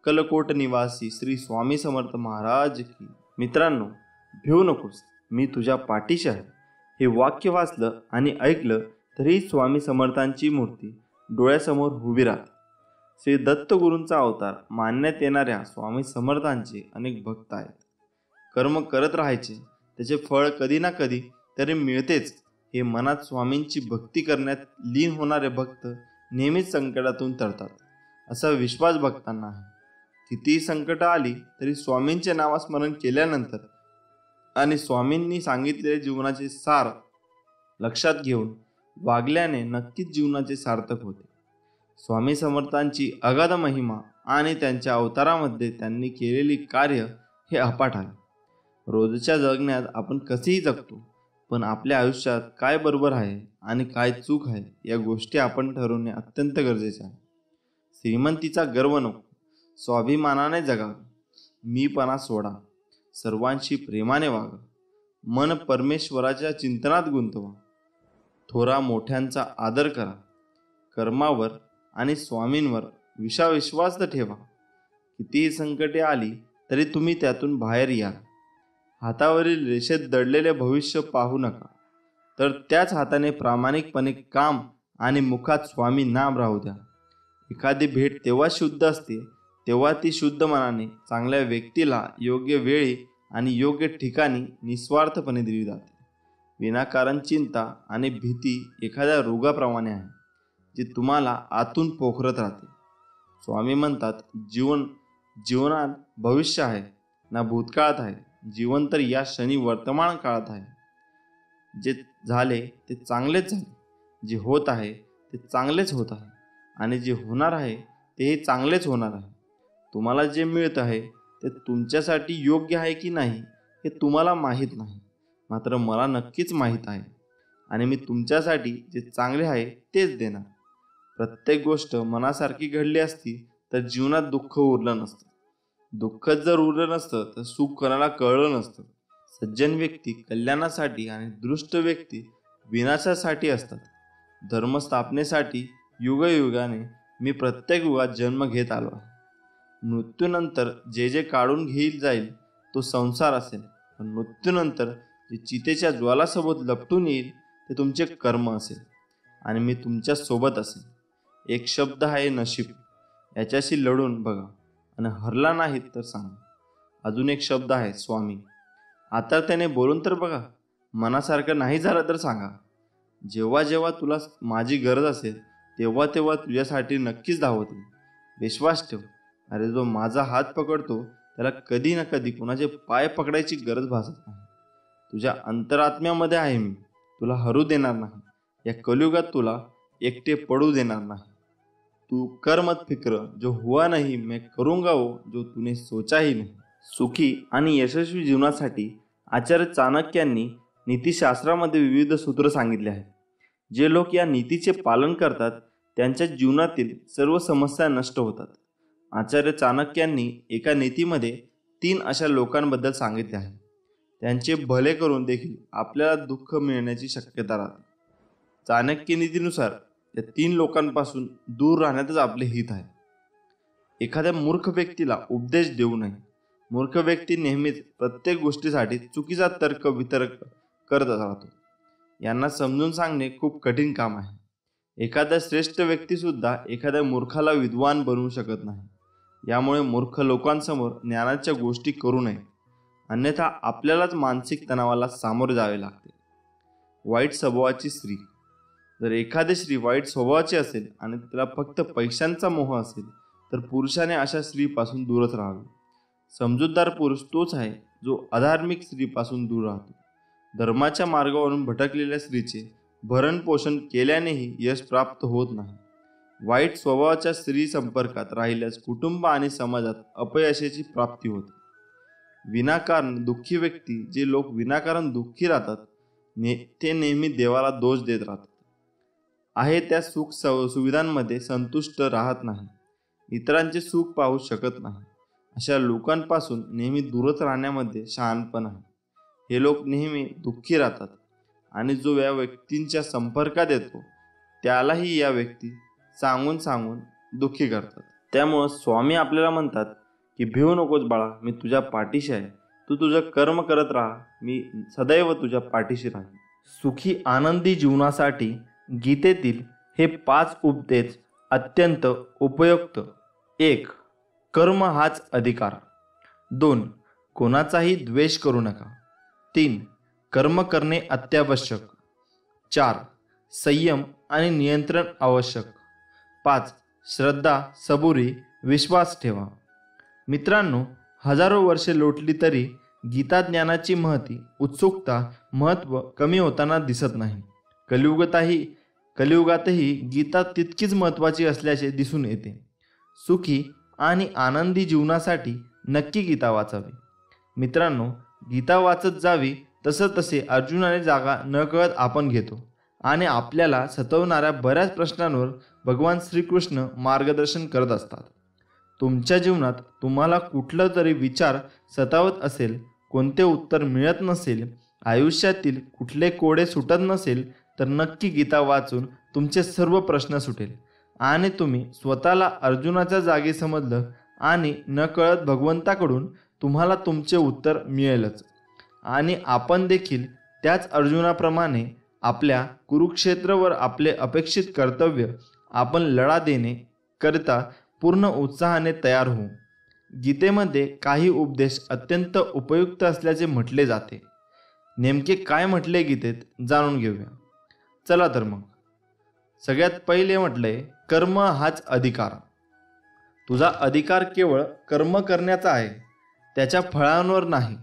कलकोट निवासी श्री स्वामी समर्थ महाराज की. मित्रांनो, भिवू नकोस, मी तुझ्या पाठीशी आहे. हे वाक्य वाचलं आणि ऐकलं तरी स्वामी समर्थांची मूर्ती डोळ्यासमोर उभी राहते. श्री दत्तगुरूंचा अवतार मानण्यात येणाऱ्या स्वामी समर्थांचे अनेक भक्त आहेत. कर्म करत राहायचे, त्याचे फळ कधी ना कधी तरी मिळतेच हे मनात स्वामींची भक्ती करण्यात लीन होणारे भक्त नेहमीच संकटातून तरतात, असा विश्वास भक्तांना आहे. कितीही संकट आली तरी स्वामींचे नामस्मरण केल्यानंतर आणि स्वामींनी सांगितलेले जीवनाचे सार लक्षात घेऊन वागल्याने नक्कीच जीवनाचे सार्थक होते. स्वामी समर्थांची अगाध महिमा आणि त्यांच्या अवतारामध्ये त्यांनी केलेली कार्य हे अफाट आहे. रोजच्या जगण्यात आपण कसेही जगतो, पण आपल्या आयुष्यात काय बरोबर आहे आणि काय चूक आहे या गोष्टी आपण ठरवणे अत्यंत गरजेचे आहे. श्रीमंतीचा गर्व नको, स्वाभिमानाने जगावे, मीपणा सोडा, सर्वांशी प्रेमाने वागा, मन परमेश्वराच्या चिंतनात गुंतवा, थोरा मोठ्यांचा आदर करा, कर्मावर आणि स्वामींवर विश्वास ठेवा. कितीही संकटे आली तरी तुम्ही त्यातून बाहेर या. हातावरील रेषेत दडलेले भविष्य पाहू नका, तर त्याच हाताने प्रामाणिकपणे काम आणि मुखात स्वामी नाम राहू द्या. एखादी भेट तेव्हा शुद्ध असते तेव्हा ती शुद्ध मनाने चांगल्या व्यक्तीला योग्य वेळी आणि योग्य ठिकाणी निस्वार्थपणे दिली जाते. विनाकारण चिंता आणि भीती एखाद्या रोगाप्रमाणे आहे, जी तुम्हाला आतून पोखरत राहते. स्वामी म्हणतात, जीवनात भविष्य आहे ना भूतकाळात आहे. जीवन तर या क्षणी वर्तमान काळात आहे. जे झाले ते चांगलेच झाले, जे होत आहे ते चांगलेच होत आहे आणि जे होणार आहे तेही चांगलेच होणार आहे. तुम्हाला जे मिळत आहे ते तुमच्यासाठी योग्य आहे की नाही हे तुम्हाला माहीत नाही, मात्र मला नक्कीच माहीत आहे आणि मी तुमच्यासाठी जे चांगले आहे तेच देणार. प्रत्येक गोष्ट मनासारखी घडली असती तर जीवनात दुःख उरलं नसतं. दुःखच जर उरलं नसतं तर सुख कोणाला कळलं नसतं. सज्जन व्यक्ती कल्याणासाठी आणि दृष्ट व्यक्ती विनाशासाठी असतात. धर्मस्थापनेसाठी युगयुगाने मी प्रत्येक युगात जन्म घेत आलो आहे. मृत्यूनंतर जे जे काढून घेईल जाईल तो संसार असेल, पण मृत्यूनंतर जे चितेच्या ज्वालासोबत लपटून येईल ते तुमचे कर्म असेल आणि मी तुमच्या सोबत असेल. एक शब्द आहे नशीब, याच्याशी लढून बघा आणि हरला नाहीत तर सांगा. अजून एक शब्द आहे स्वामी, आता त्याने बोलून तर बघा. मनासारखं नाही झालं तर सांगा. जेव्हा जेव्हा तुला माझी गरज असेल तेव्हा तेव्हा तुझ्यासाठी नक्कीच धावत येईल. विश्वास ठेव. अरे, जो माझा हात पकडतो त्याला कधी ना कधी कोणाचे पाय पकडायची गरज भासत नाही. तुझ्या अंतरात्म्यामध्ये आहे मी, तुला हरू देणार नाही. या कलियुगात तुला एकटे पडू देणार नाही. तू कर मत फिक्र, जो हुआ नहीं मैं करूंगा वो जो तूने सोचा ही नहीं. सुखी आणि यशस्वी जीवनासाठी आचार्य चाणक्यांनी नीतिशास्त्रामध्ये विविध सूत्र सांगितले आहेत. जे लोक या नीतीचे पालन करतात त्यांच्या जीवनातील सर्व समस्या नष्ट होतात. आचार्य चाणक्यांनी एका नीतीमध्ये 3 अशा लोकांबद्दल सांगितले आहे. त्यांचे भले करून देखील आपल्याला दुःख मिळण्याची शक्यता राहते. चाणक्य नीतीनुसार या 3 लोकांपासून दूर राहण्यातच आपले हित आहे. एखाद्या मूर्ख व्यक्तीला उपदेश देऊ नये. मूर्ख व्यक्ती नेहमीच प्रत्येक गोष्टीसाठी चुकीचा तर्क वितर्क करत राहतो. यांना समजून सांगणे खूप कठीण काम आहे. एखादा श्रेष्ठ व्यक्ती सुद्धा एखाद्या मूर्खाला विद्वान बनवू शकत नाही. यामुळे मूर्ख लोकांसमोर ज्ञानाच्या गोष्टी करू नये, अन्यथा आपल्यालाच मानसिक तणावाला सामोरे जावे लागते. वाईट स्वभावाची स्त्री. जर एखादी स्त्री वाईट स्वभावाची असेल आणि तिला फक्त पैशांचा मोह असेल तर पुरुषाने अशा स्त्रीपासून दूरच राहावे. समजूतदार पुरुष तोच आहे जो अधार्मिक स्त्रीपासून दूर राहतो. धर्माच्या मार्गावरून भटकलेल्या स्त्रीचे भरण पोषण केल्यानेही यश प्राप्त होत नाही. वाईट स्वभावाच्या स्त्री संपर्कात राहिल्यास कुटुंब आणि समाजात अपयशाची प्राप्ती होते. विनाकारण दुःखी व्यक्ती, जे लोक विनाकारण दुःखी राहतात ते नेहमी देवाला दोष देत राहतात. आहे त्या सुख सुविधांमध्ये संतुष्ट राहत नाही, इतरांचे सुख पाहू शकत नाही. अशा लोकांपासून नेहमी दूरच राहण्यामध्ये शहाणपण आहे. हे लोक नेहमी दुःखी राहतात आणि जो या व्यक्तींच्या संपर्कात येतो त्यालाही या व्यक्ती सांगून सांगून दुःखी करतात. त्यामुळं स्वामी आपल्याला म्हणतात की भिवू नकोस बाळा, मी तुझ्या पाठीशी आहे. तू तुझं कर्म करत राहा, मी सदैव तुझ्या पाठीशी राहीन. सुखी आनंदी जीवनासाठी गीतेतील हे 5 उपदेश अत्यंत उपयुक्त. 1. कर्म हाच अधिकार. 2. कोणाचाही द्वेष करू नका. 3. कर्म करणे अत्यावश्यक. 4. संयम आणि नियंत्रण आवश्यक. 5. श्रद्धा, सबुरी, विश्वास ठेवा. मित्रांनो, हजारो वर्षे लोटली तरी गीता ज्ञानाची उत्सुकता, महत्त्व कमी होताना दिसत नाही. कलियुगातही गीता तितकीच महत्त्वाची असल्याचे दिसून येते. सुखी आणि आनंदी जीवनासाठी नक्की गीता वाचावी. मित्रांनो, गीता वाचत जावी तसे अर्जुनाने जागा नकळत आपण घेतो आणि आपल्याला सतवणाऱ्या बऱ्याच प्रश्नांवर भगवान श्रीकृष्ण मार्गदर्शन करत असतात. तुमच्या जीवनात तुम्हाला कुठलं तरी विचार सतावत असेल, कोणते उत्तर मिळत नसेल, आयुष्यातील कुठले कोडे सुटत नसेल, तर नक्की गीता वाचून तुमचे सर्व प्रश्न सुटेल आणि तुम्ही स्वतःला अर्जुनाच्या जागी समजलं आणि नकळत भगवंताकडून तुम्हाला तुमचे उत्तर मिळेलच. आणि आपण देखील त्याच अर्जुनाप्रमाणे आपल्या कुरुक्षेत्रावर आपले अपेक्षित कर्तव्य आपण लढा देणे करता पूर्ण उत्साहाने तयार होऊ. गीतेमध्ये काही उपदेश अत्यंत उपयुक्त असल्याचे म्हटले जाते. नेमके काय म्हटले गीतेत जाणून घेऊया. चला तर मग. सगळ्यात पहिले म्हटलंय, कर्म हाच अधिकार. तुझा अधिकार केवळ कर्म करण्याचा आहे, त्याच्या फळांवर नाही.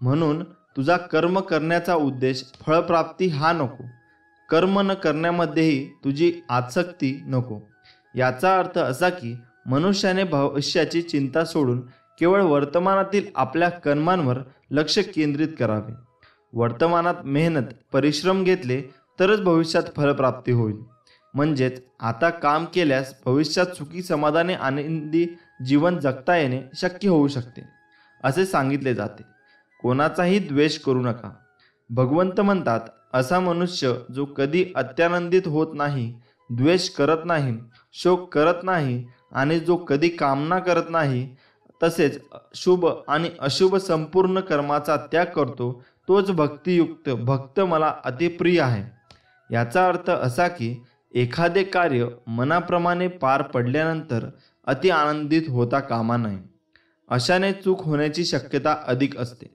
म्हणून तुझा कर्म करण्याचा उद्देश फळप्राप्ती हा नको. कर्म न करण्यामध्येही तुझी आसक्ती नको. याचा अर्थ असा की मनुष्याने भविष्याची चिंता सोडून केवळ वर्तमानातील आपल्या कर्मांवर लक्ष केंद्रित करावे. वर्तमानात मेहनत, परिश्रम घेतले तरच भविष्यात फलप्राप्ती होईल. म्हणजेच आता काम केल्यास भविष्यात सुखी, समाधानी, आनंदी जीवन जगता येणे शक्य होऊ शकते असे सांगितले जाते. कोणाचाही द्वेष करू नका. भगवंत म्हणतात, असा मनुष्य जो कधी अत्यानंदित होत नाही, द्वेष करत नाही, शोक करत नाही आणि जो कधी कामना करत नाही, तसेच शुभ आणि अशुभ संपूर्ण कर्माचा त्याग करतो, तोच भक्तियुक्त भक्त मला अतिप्रिय आहे. याचा अर्थ असा की एखादे कार्य मनाप्रमाणे पार पडल्यानंतर अति आनंदित होता कामा नये. अशाने चूक होण्याची शक्यता अधिक असते.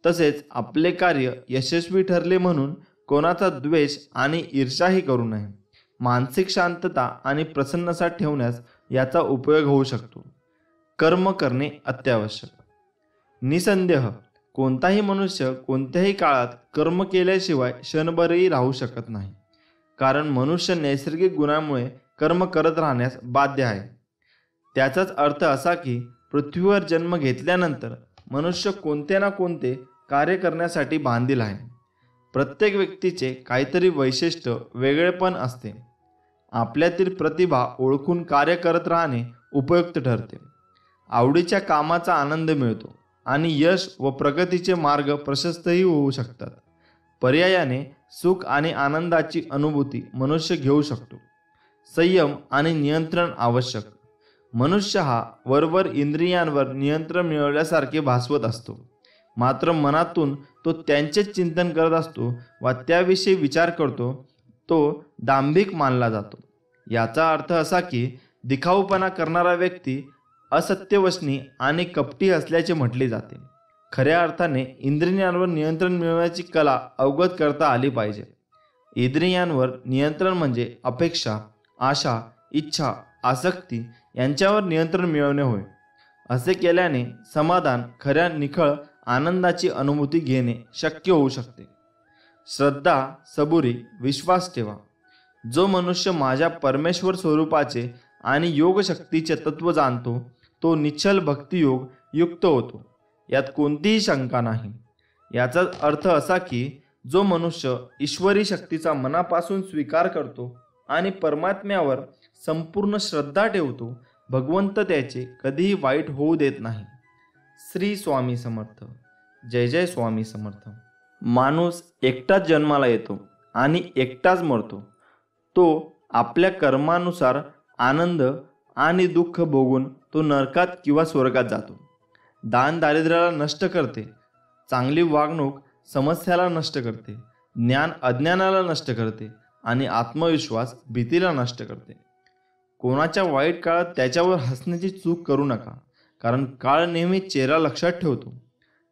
तसेच आपले कार्य यशस्वी ठरले म्हणून कोणाचा द्वेष आणि ईर्ष्याही करू नये. मानसिक शांतता आणि प्रसन्नता ठेवण्यास याचा उपयोग होऊ शकतो. कर्म करणे अत्यावश्यक. निसंदेह कोणताही मनुष्य कोणत्याही काळात कर्म केल्याशिवाय क्षणभरही राहू शकत नाही. कारण मनुष्य नैसर्गिक गुणामुळे कर्म करत राहण्यास बाध्य आहे. त्याचाच अर्थ असा की पृथ्वीवर जन्म घेतल्यानंतर मनुष्य कोणते ना कोणते कार्य करण्यासाठी बांधील आहे. प्रत्येक व्यक्तीचे काहीतरी वैशिष्ट्य, वेगळेपण असते. आपल्यातील प्रतिभा ओळखून कार्य करत राहणे उपयुक्त ठरते. आवडीच्या कामाचा आनंद मिळतो आणि यश व प्रगतीचे मार्ग प्रशस्तही होऊ शकतात. पर्यायाने सुख आणि आनंदाची अनुभूती मनुष्य घेऊ शकतो. संयम आणि नियंत्रण आवश्यक. मनुष्य हा वरवर इंद्रियांवर नियंत्रण मिळवल्यासारखे भासवत असतो, मात्र मनातून तो त्यांचेच चिंतन करत असतो व त्याविषयी विचार करतो, तो दांभिक मानला जातो. याचा अर्थ असा की दिखाऊपणा करणारा व्यक्ती असत्यवचनी आणि कपटी असल्याचे म्हटले जाते. खऱ्या अर्थाने इंद्रियांवर नियंत्रण मिळवण्याची कला अवगत करता आली पाहिजे. इंद्रियांवर नियंत्रण म्हणजे अपेक्षा, आशा, इच्छा आसक्ती यांच्यावर नियंत्रण मिळवणे होय. असे केल्याने समाधान, खऱ्या निखळ आनंदाची अनुभूती घेणे शक्य होऊ शकते. श्रद्धा, सबुरी, विश्वास ठेवा. जो मनुष्य माझ्या परमेश्वर स्वरूपाचे आणि योगशक्तीचे तत्व जाणतो तो निश्चल भक्तियोग युक्त होतो, यात कोणतीही शंका नाही. याचा अर्थ असा की जो मनुष्य ईश्वरी शक्तीचा मनापासून स्वीकार करतो आणि परमात्म्यावर संपूर्ण श्रद्धा ठेवतो, भगवंत त्याचे कधीही वाईट होऊ देत नाही. श्री स्वामी समर्थ. जय जय स्वामी समर्थ. माणूस एकटाच जन्माला येतो आणि एकटाच मरतो. तो आपल्या कर्मानुसार आनंद आणि दुःख भोगून तो नरकात किंवा स्वर्गात जातो. दान दारिद्र्याला नष्ट करते, चांगली वागणूक समस्याला नष्ट करते, ज्ञान अज्ञानाला नष्ट करते आणि आत्मविश्वास भीतीला नष्ट करते. कोणाच्या वाईट काळात त्याच्यावर हसण्याची चूक करू नका, कारण काळ नेहमी चेहरा लक्षात ठेवतो.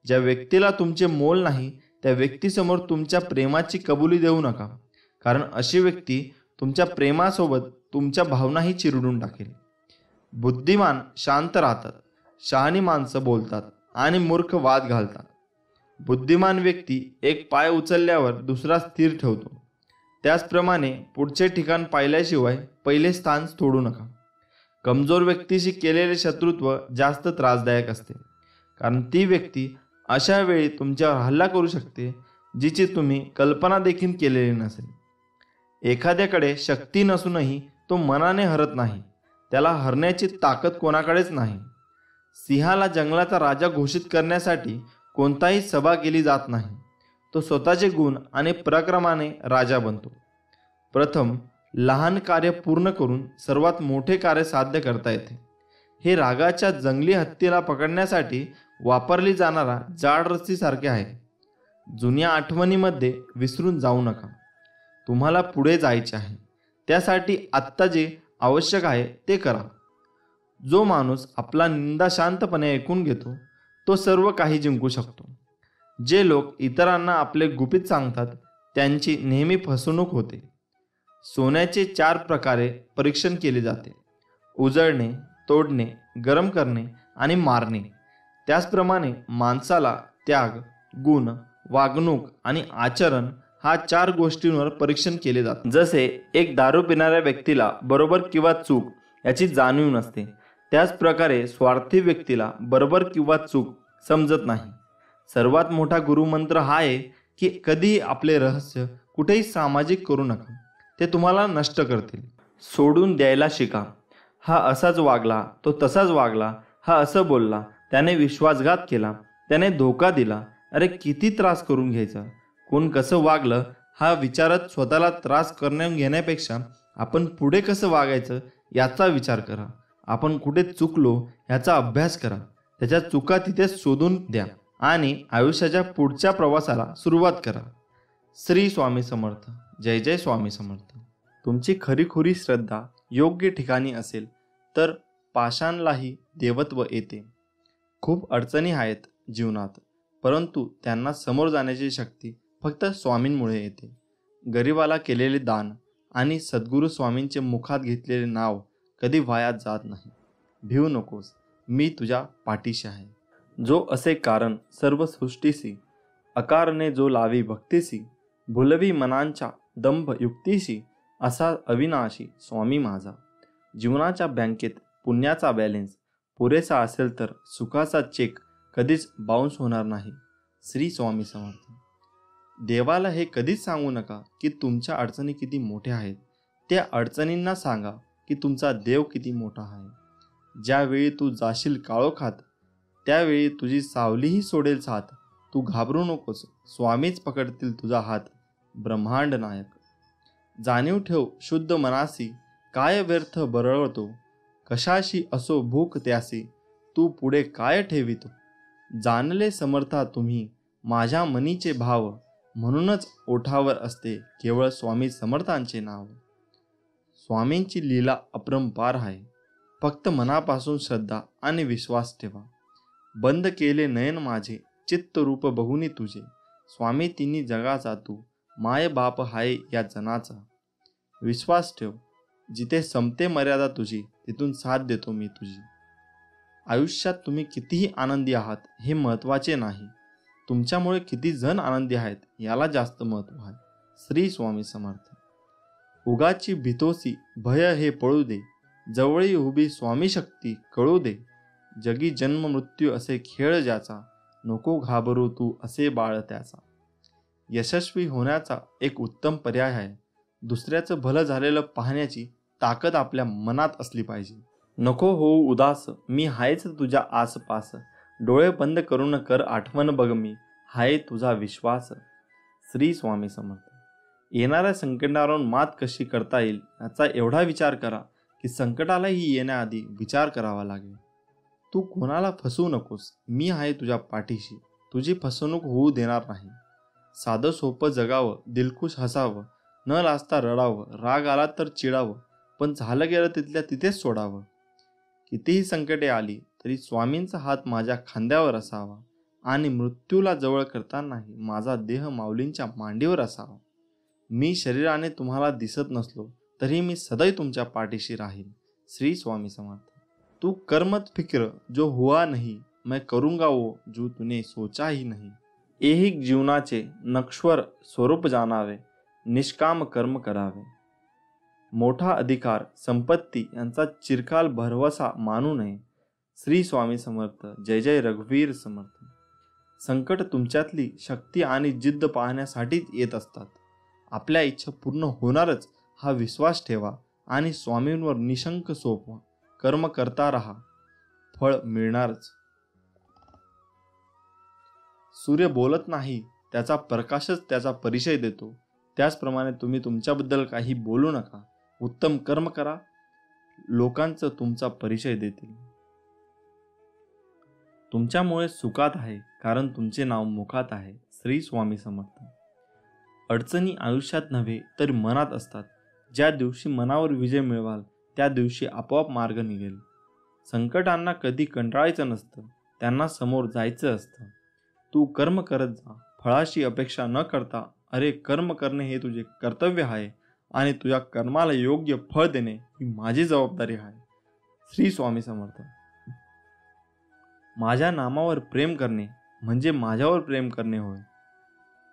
ज्या व्यक्तीला तुमचे मोल नाही त्या व्यक्तीसमोर तुमच्या प्रेमाची कबुली देऊ नका, कारण अशी व्यक्ती तुमच्या प्रेमासोबत तुमच्या भावनाही चिरडून टाकेल. बुद्धिमान शांत राहतात, शहाणी माणसं बोलतात आणि मूर्ख वाद घालतात. बुद्धिमान व्यक्ती एक पाय उचलल्यावर दुसरा स्थिर ठेवतो. त्याचप्रमाणे पुढचे ठिकाण पाहिल्याशिवाय पहिले स्थान सोडू नका. कमजोर व्यक्तीशी केलेले शत्रुत्व जास्त त्रासदायक असते, कारण ती व्यक्ती अशा वेळी तुमच्यावर हल्ला करू शकते जिची तुम्ही कल्पना देखील केलेली नसेल. एखाद्याकडे शक्ती नसूनही तो मनाने हरत नाही, त्याला हरण्याची ताकद कोणाकडेच नाही. सिंहाला जंगलाचा राजा घोषित करण्यासाठी कोणताही सभा केली जात नाही. तो स्वतःचे गुण आणि पराक्रमाने राजा बनतो. प्रथम लहान कार्य पूर्ण करून सर्वात मोठे कार्य साध्य करता येते. हे रागाच्या जंगली हत्तीला पकडण्यासाठी वापरली जाणारा जाड रस्सीसारखे आहे. जुन्या आठवणीमध्ये विसरून जाऊ नका. तुम्हाला पुढे जायचे आहे, त्यासाठी आत्ता जे आवश्यक आहे ते करा. जो माणूस आपला निंदा शांतपणे ऐकून घेतो तो सर्व काही जिंकू शकतो. जे लोक इतरांना आपले गुपित सांगतात त्यांची नेहमी फसवणूक होते. सोन्याचे 4 प्रकारे परीक्षण केले जाते: उजळणे, तोडणे, गरम करणे आणि मारणे. त्याचप्रमाणे माणसाला त्याग, गुण, वागणूक आणि आचरण हा 4 गोष्टींवर परीक्षण केले जाते. जसे एक दारू पिणाऱ्या व्यक्तीला बरोबर किंवा चूक याची जाणीव नसते, त्याच प्रकारे स्वार्थी व्यक्तीला बरोबर किंवा चूक समजत नाही. सर्वात मोठा गुरुमंत्र हा आहे की कधीही आपले रहस्य कुठेही सामाजिक करू नका, ते तुम्हाला नष्ट करतील. सोडून द्यायला शिका. हा असाच वागला, तो तसाच वागला, हा असं बोलला, त्याने विश्वासघात केला, त्याने धोका दिला, अरे किती त्रास करून घ्यायचा. कोण कसं वागलं हा विचारत स्वतःला त्रास करून घेण्यापेक्षा आपण पुढे कसं वागायचं याचा विचार करा. आपण कुठे चुकलो याचा अभ्यास करा, त्याच्या चुका तिथेच शोधून द्या आणि आयुष्याच्या पुढच्या प्रवासाला सुरुवात करा. श्री स्वामी समर्थ. जय जय स्वामी समर्थ. तुमची खरीखुरी श्रद्धा योग्य ठिकाणी असेल तर पाषाणलाही देवत्व येते. खूप अडचणी आहेत जीवनात, परंतु त्यांना समोर जाण्याची शक्ती फक्त स्वामींमुळे येते. गरिबाला केलेले दान आणि सद्गुरू स्वामींचे मुखात घेतलेले नाव कधी वाया जात नाही. भिवू नकोस, मी तुझ्या पाठीशी आहे. जो असे कारण सर्व सृष्टीसी, अकारणे जो लावी भक्तीसी, भुलवी मनांच्या दंभ युक्तीशी, असा अविनाशी स्वामी माझा. जीवनाच्या बँकेत पुण्याचा बॅलेन्स पुरेसा असेल तर सुखाचा चेक कधीच बाउन्स होणार नाही. श्री स्वामी समर्थ. देवाला हे कधीच सांगू नका की तुमच्या अडचणी किती मोठ्या आहेत. त्या अडचणींना सांगा की तुमचा देव किती मोठा आहे. ज्यावेळी तू जाशील काळोखात त्यावेळी तुझी सावलीही सोडेल साथ. तू घाबरू नकोस, स्वामीच पकडतील तुझा हात. ब्रह्मांड नायक. जाणीव ठेव शुद्ध मनासी, काय व्यर्थ बरळतो. कशाशी असो भूक त्यासी, तू पुढे काय ठेवितो. जाणले समर्था तुम्ही माझ्या मनीचे भाव, म्हणूनच ओठावर असते केवळ स्वामी समर्थांचे नाव. स्वामींची लीला अपरंपार आहे. फक्त मनापासून श्रद्धा आणि विश्वास ठेवा. बंद केले नयन माझे, चित्त रूप बघुनी तुझे. स्वामी तिन्ही जगाचा तू, माय बाप हाय या जनाचा. विश्वास ठेव, जिथे संपते मर्यादा तुझी तिथून साथ देतो मी तुझी. आयुष्यात तुम्ही कितीही आनंदी आहात हे महत्त्वाचे नाही, तुमच्यामुळे किती जण आनंदी आहेत याला जास्त महत्त्व आहे. श्री स्वामी समर्थ. उगाची भीतोसी भय हे पळू दे, जवळी उभी स्वामी शक्ती कळू दे. जगी जन्म मृत्यू असे खेळ ज्याचा, नको घाबरू तू असे बाळ त्याचा. यशस्वी होण्याचा एक उत्तम पर्याय आहे. दुसऱ्याचं भलं झालेलं पाहण्याची ताकद आपल्या मनात असली पाहिजे. नको होऊ उदास, मी हायच तुझ्या आसपास. डोळे बंद करून कर आठवण बघ मी, हाय तुझा विश्वास. श्री स्वामी समर्थ. येणाऱ्या संकटावर मात कशी करता येईल याचा एवढा विचार करा की संकटालाही येण्याआधी विचार करावा लागेल. तू कोणाला फसवू नकोस, मी आहे तुझ्या पाठीशी, तुझी फसवणूक होऊ देणार नाही. साधं सोपं जगावं, दिलखुश हसावं, न लाजता रडावं, राग आला तर चिडावं, पण झालं गेलं तिथल्या तिथेच सोडावं. कितीही संकटे आली तरी स्वामींचा हात माझ्या खांद्यावर असावा आणि मृत्यूला जवळ करतानाही माझा देह माऊलींच्या मांडीवर असावा. मी शरीराने तुम्हाला दिसत नसलो तरी मी सदैव तुमच्या पाठीशी राहील. श्री स्वामी समर्थ. तू कर्मत फिक्र जो हुआ नहीं, मैं करूँगा वो जो तूने सोचा ही नहीं. ऐहिक जीवनाचे नश्वर स्वरूप जाणावे, निष्काम कर्म करावे. मोठा अधिकार संपत्ती यांचा चिरकाल भरवसा मानू नये. श्री स्वामी समर्थ. जय जय रघुवीर समर्थ. संकट तुमच्यातली शक्ती आणि जिद्द पाहण्यासाठीच येत असतात. आपल्या इच्छा पूर्ण होणारच हा विश्वास ठेवा आणि स्वामींवर निशंक सोपवा. कर्म करता राहा, फळ मिळणारच. सूर्य बोलत नाही, त्याचा प्रकाशच त्याचा परिचय देतो. त्याचप्रमाणे तुम्ही तुमच्याबद्दल काही बोलू नका, उत्तम कर्म करा, लोकांचं तुमचा परिचय देतील. तुमच्यामुळे सुखात आहे कारण तुमचे नाव मुखात आहे. श्री स्वामी समर्थ. अडचणी आयुष्यात नव्हे तर मनात असतात. ज्या दिवशी मनावर विजय मिळवाल त्या दिवशी आपोआप मार्ग निघेल. संकटांना कधी कंटाळायचं नसतं, त्यांना समोर जायचं असतं. तू कर्म करत जा, फळाची अपेक्षा न करता. अरे कर्म करणे हे तुझे कर्तव्य आहे आणि तुझ्या कर्माला योग्य फळ देणे ही माझी जबाबदारी आहे. श्री स्वामी समर्थ. माझ्या नामावर प्रेम करणे म्हणजे माझ्यावर प्रेम करणे होय.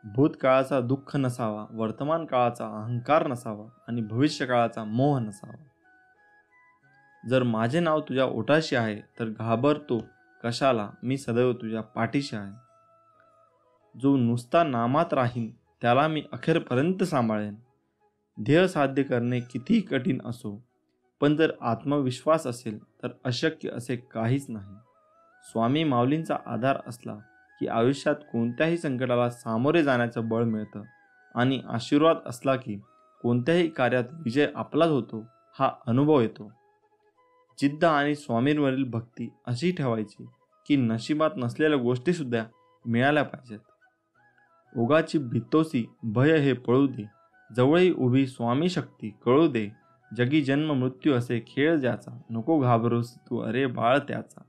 भूतकाळाचा दुःख नसावा, वर्तमान काळाचा अहंकार नसावा आणि भविष्यकाळाचा मोह नसावा. जर माझे नाव तुझ्या ओठाशी आहे तर घाबरतो कशाला, मी सदैव तुझ्या पाठीशी आहे. जो नुसता नामात राहीन त्याला मी अखेरपर्यंत सांभाळेन. ध्येय साध्य करणे कितीही कठीण असो, पण जर आत्मविश्वास असेल तर अशक्य असे काहीच नाही. स्वामी माऊलींचा आधार असला की आयुष्यात कोणत्याही संकटाला सामोरे जाण्याचं बळ मिळतं आणि आशीर्वाद असला की कोणत्याही कार्यात विजय आपलाच होतो हा अनुभव येतो. जिद्द आणि स्वामींवरील भक्ती अशी ठेवायची की नशिबात नसलेल्या गोष्टीसुद्धा मिळाल्या पाहिजेत. उगाची भीतोसी भय हे पळू दे, जवळी उभी स्वामी शक्ती कळू दे. जगी जन्म मृत्यू असे खेळ ज्याचा, नको घाबरूस तू अरे बाळ त्याचा.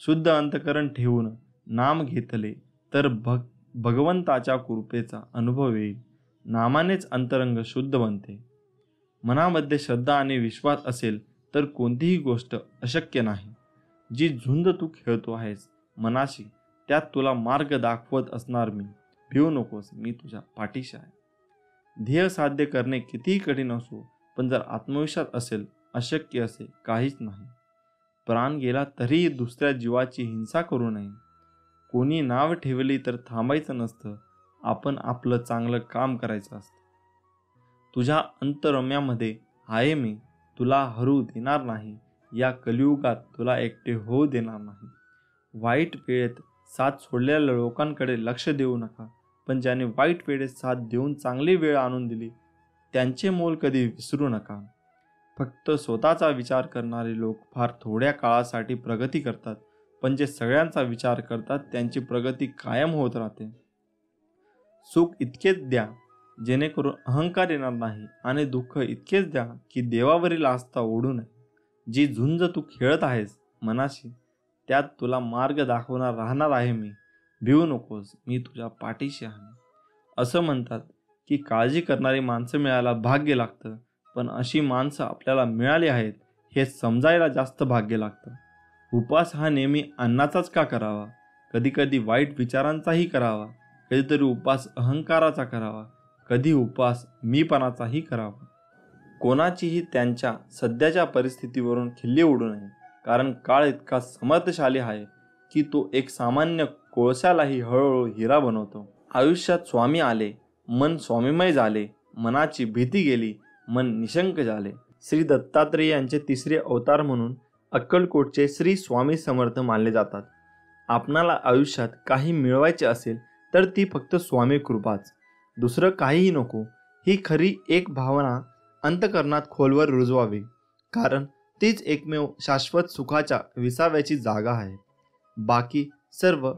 शुद्ध अंतकरण ठेवून नाम घेतले तर भगवंताच्या कृपेचा अनुभव येईल. नामानेच अंतरंग शुद्ध बनते. मनामध्ये श्रद्धा आणि विश्वास असेल तर कोणतीही गोष्ट अशक्य नाही. जी झुंज तू खेळतो आहेस मनाशी, त्यात तुला मार्ग दाखवत असणार मी. भिवू नकोस, मी तुझ्या पाठीशी आहे. ध्येय साध्य करणे कितीही कठीण असो, पण जर आत्मविश्वास असेल अशक्य असे काहीच नाही. प्राण गेला तरीही दुसऱ्या जीवाची हिंसा करू नये. कोणी नाव ठेवली तर थांबायचं नसतं, आपण आपलं चांगलं काम करायचं असतं. तुझ्या अंतरम्यामध्ये आहे मी, तुला हरू देणार नाही. या कलियुगात तुला एकटे होऊ देणार नाही. वाईट वेळेत साथ सोडलेल्या लोकांकडे लक्ष देऊ नका, पण ज्याने वाईट वेळेत साथ देऊन चांगली वेळ आणून दिली त्यांचे मोल कधी विसरू नका. फक्त स्वतःचा विचार करणारे लोक फार थोड्या काळासाठी प्रगती करतात, पण जे सगळ्यांचा विचार करतात त्यांची प्रगती कायम होत राहते. सुख इतकेच द्या जेणेकरून अहंकार येणार नाही आणि दुःख इतकेच द्या की देवावरील आस्था ओढू नये. जी झुंज तू खेळत आहेस मनाशी, त्यात तुला मार्ग दाखवणार राहणार आहे मी. भिवू नकोस, मी तुझ्या पाठीशी आहे. असं म्हणतात की काळजी करणारी माणसं मिळायला भाग्य लागतं, पण अशी माणसं आपल्याला मिळाली आहेत हे समजायला जास्त भाग्य लागतं. उपवास हा नेहमी अन्नाचाच का करावा? कधी कधी वाईट विचारांचाही करावा, कधीतरी उपवास अहंकाराचा करावा, कधी उपवास मीपणाचाही करावा. कोणाचीही त्यांच्या सध्याच्या परिस्थितीवरून खिल्ली उडू नये, कारण काळ इतका समर्थशाली आहे की तो एक सामान्य कोळशालाही हळूहळू हिरा बनवतो. आयुष्यात स्वामी आले, मन स्वामीमय झाले, मनाची भीती गेली, मन निशंक झाले. श्री दत्तात्रेय यांचे तिसरे अवतार म्हणून अक्कलकोटचे श्री स्वामी समर्थ मानले जातात. आपणाला आयुष्यात काही मिळवायचे असेल तर ती फक्त स्वामी कृपाच, दुसरं काहीही नको, ही खरी एक भावना अंतःकरणात खोलवर रुजवावी, कारण तीच एकमेव शाश्वत सुखाच्या विसाव्याची जागा आहे. बाकी सर्व